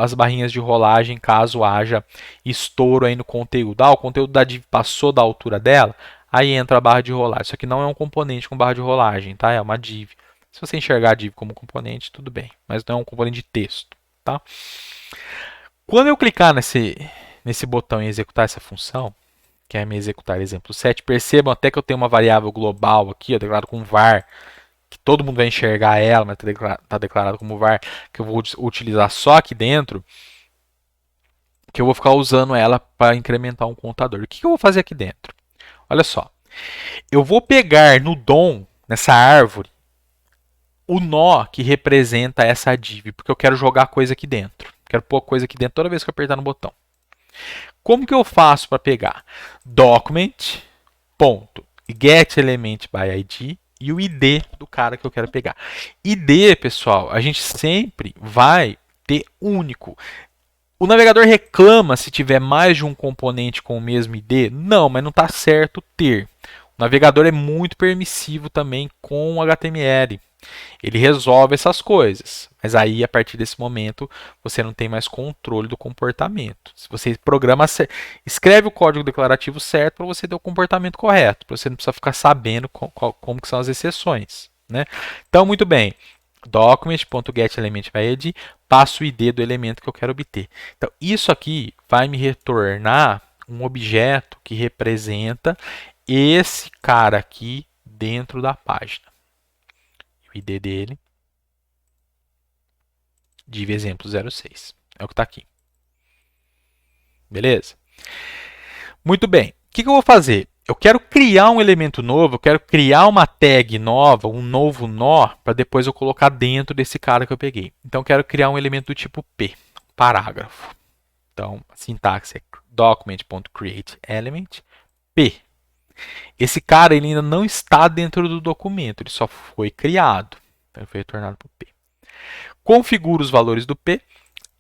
as barrinhas de rolagem caso haja estouro aí no conteúdo. O conteúdo da div passou da altura dela, aí entra a barra de rolagem. Isso aqui não é um componente com barra de rolagem, tá? É uma div. Se você enxergar a div como componente, tudo bem, mas não é um componente de texto, tá? Quando eu clicar nesse botão em executar essa função, que é me executar exemplo 7, percebam até que eu tenho uma variável global aqui, eu declaro com var, que todo mundo vai enxergar ela, mas está declarado como var, que eu vou utilizar só aqui dentro, que eu vou ficar usando ela para incrementar um contador. O que eu vou fazer aqui dentro? Olha só, eu vou pegar no DOM, nessa árvore, o nó que representa essa div, porque eu quero jogar coisa aqui dentro. Quero pôr coisa aqui dentro toda vez que eu apertar no botão. Como que eu faço para pegar? Document.getElementById e o ID do cara que eu quero pegar. ID, pessoal, a gente sempre vai ter único. O navegador reclama se tiver mais de um componente com o mesmo ID? Não, mas não está certo ter. O navegador é muito permissivo também com o HTML. Ele resolve essas coisas, mas aí a partir desse momento você não tem mais controle do comportamento. Se você programa, escreve o código declarativo certo para você ter o comportamento correto, para você não precisar ficar sabendo como que são as exceções, né? Então, muito bem. Document.getElementById, passo o ID do elemento que eu quero obter. Então, isso aqui vai me retornar um objeto que representa esse cara aqui dentro da página. O ID dele, div exemplo 06. É o que está aqui. Beleza? Muito bem. O que eu vou fazer? Eu quero criar um elemento novo, eu quero criar uma tag nova, um novo nó, para depois eu colocar dentro desse cara que eu peguei. Então, eu quero criar um elemento do tipo P, parágrafo. Então, a sintaxe é document.createElement, P. Esse cara ele ainda não está dentro do documento, ele só foi criado. Então, ele foi retornado para o P. Configura os valores do P.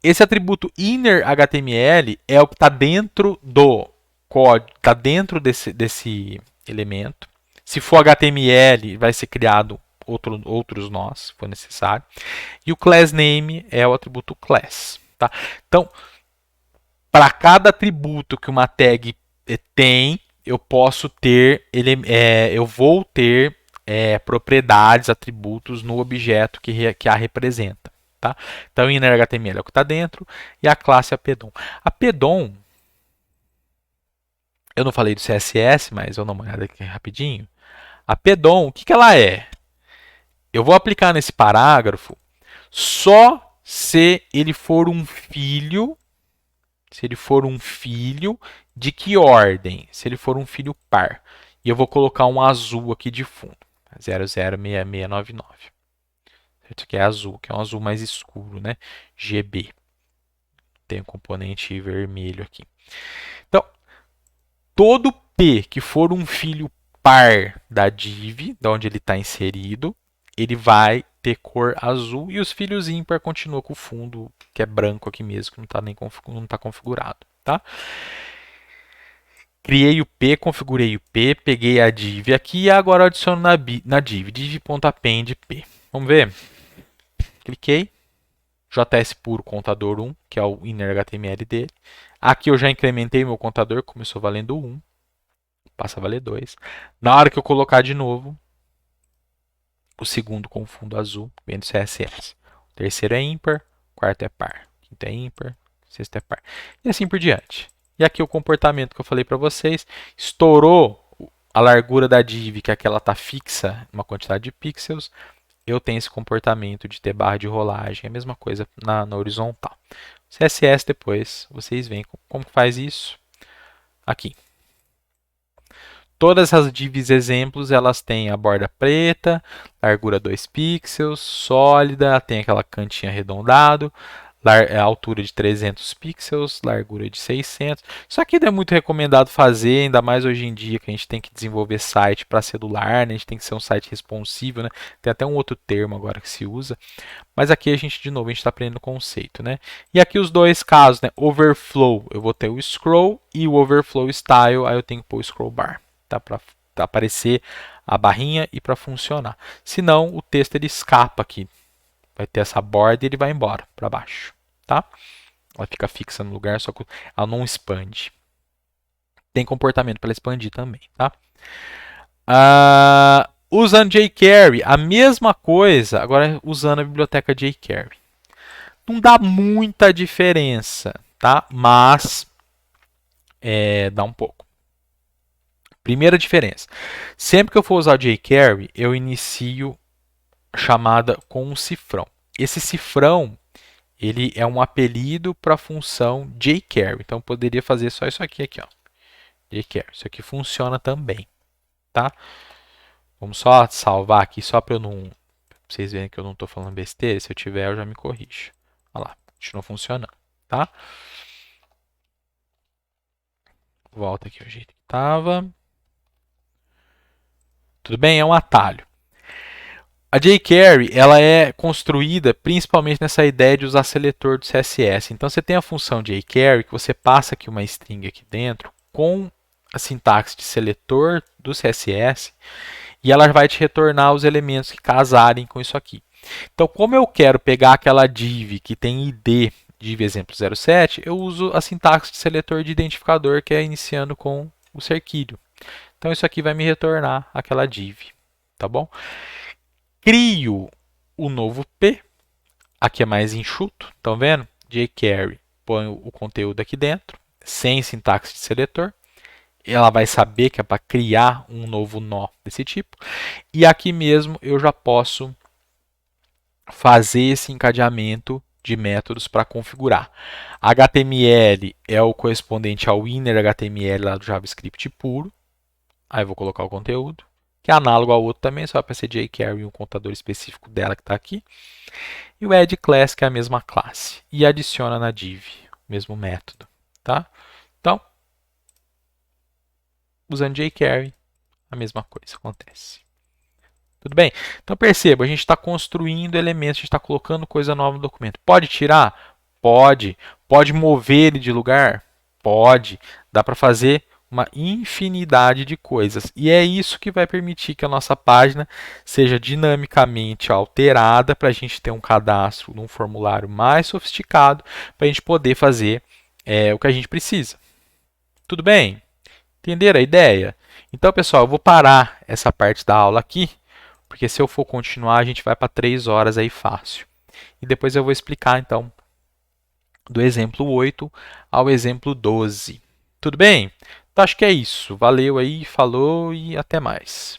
Esse atributo innerHTML é o que está dentro do código, está dentro desse elemento. Se for HTML, vai ser criado outros nós, se for necessário. E o class name é o atributo class. Tá? Então, para cada atributo que uma tag tem, eu posso ter, eu vou ter propriedades, atributos no objeto que a representa. Tá? Então, o inner HTML é o que está dentro e a classe é a pedom. A pedom, eu não falei do CSS, mas eu vou dar uma olhada aqui rapidinho. A pedom, o que, que ela é? Eu vou aplicar nesse parágrafo só se ele for um filho. Se ele for um filho, de que ordem? Se ele for um filho par. E eu vou colocar um azul aqui de fundo. 006699. Isso aqui é azul, que é um azul mais escuro, né? GB. Tem um componente vermelho aqui. Então, todo P que for um filho par da div, de onde ele está inserido, ele vai ter cor azul e os filhos ímpar continuam com o fundo que é branco aqui mesmo, que não está configurado, tá? Criei o P, configurei o P, peguei a div aqui e agora adiciono na div, div.append P. Vamos ver? Cliquei, JS puro contador 1, que é o inner HTML dele. Aqui eu já incrementei meu contador, começou valendo 1, passa a valer 2. Na hora que eu colocar de novo, o segundo com fundo azul, vem do CSS. O terceiro é ímpar, o quarto é par, o quinto é ímpar, o sexto é par. E assim por diante. E aqui o comportamento que eu falei para vocês, estourou a largura da div, que é aquela está fixa, uma quantidade de pixels, eu tenho esse comportamento de ter barra de rolagem, é a mesma coisa na horizontal. CSS depois, vocês veem como faz isso aqui. Todas as divs exemplos, elas têm a borda preta, largura 2 pixels, sólida, tem aquela cantinha arredondado, altura de 300 pixels, largura de 600. Isso aqui não é muito recomendado fazer, ainda mais hoje em dia que a gente tem que desenvolver site para celular, né? A gente tem que ser um site responsivo, né? Tem até um outro termo agora que se usa. Mas aqui a gente, de novo, a gente está aprendendo o conceito, né? E aqui os dois casos, né? Overflow, eu vou ter o scroll e o overflow style, aí eu tenho que pôr o scroll bar, tá? Para aparecer a barrinha e para funcionar. Senão, o texto ele escapa aqui. Vai ter essa borda e ele vai embora para baixo, tá? Ela fica fixa no lugar, só que ela não expande. Tem comportamento para ela expandir também, tá? Usando jQuery, a mesma coisa, agora usando a biblioteca jQuery. Não dá muita diferença, tá? Mas dá um pouco. Primeira diferença. Sempre que eu for usar o jQuery, eu inicio a chamada com um cifrão. Esse cifrão, ele é um apelido para a função jQuery. Então, eu poderia fazer só isso aqui, ó. jQuery. Isso aqui funciona também, tá? Vamos só salvar aqui, só para eu não... Pra vocês verem que eu não estou falando besteira. Se eu tiver, eu já me corrijo. Olha lá, continua funcionando, tá? Volta aqui o jeito que estava. Tudo bem? É um atalho. A jQuery ela é construída principalmente nessa ideia de usar seletor do CSS. Então você tem a função jQuery que você passa aqui uma string aqui dentro com a sintaxe de seletor do CSS e ela vai te retornar os elementos que casarem com isso aqui. Então, como eu quero pegar aquela div que tem id, div exemplo 07, eu uso a sintaxe de seletor de identificador que é iniciando com o cerquilho. Então, isso aqui vai me retornar aquela div, tá bom? Crio o novo P, aqui é mais enxuto, estão vendo? jQuery, põe o conteúdo aqui dentro, sem sintaxe de seletor. Ela vai saber que é para criar um novo nó desse tipo. E aqui mesmo eu já posso fazer esse encadeamento de métodos para configurar. HTML é o correspondente ao inner HTML lá do JavaScript puro. Aí eu vou colocar o conteúdo, que é análogo ao outro também, só para ser jQuery e um contador específico dela que está aqui. E o add class, que é a mesma classe. E adiciona na div, o mesmo método. Tá? Então, usando jQuery, a mesma coisa acontece. Tudo bem? Então perceba, a gente está construindo elementos, a gente está colocando coisa nova no documento. Pode tirar? Pode. Pode mover ele de lugar? Pode. Dá para fazer uma infinidade de coisas. E é isso que vai permitir que a nossa página seja dinamicamente alterada para a gente ter um cadastro num formulário mais sofisticado, para a gente poder fazer o que a gente precisa. Tudo bem? Entenderam a ideia? Então, pessoal, eu vou parar essa parte da aula aqui, porque se eu for continuar, a gente vai para 3 horas aí fácil. e depois eu vou explicar então do exemplo 8 ao exemplo 12. Tudo bem? Então acho que é isso. Valeu aí, falou e até mais.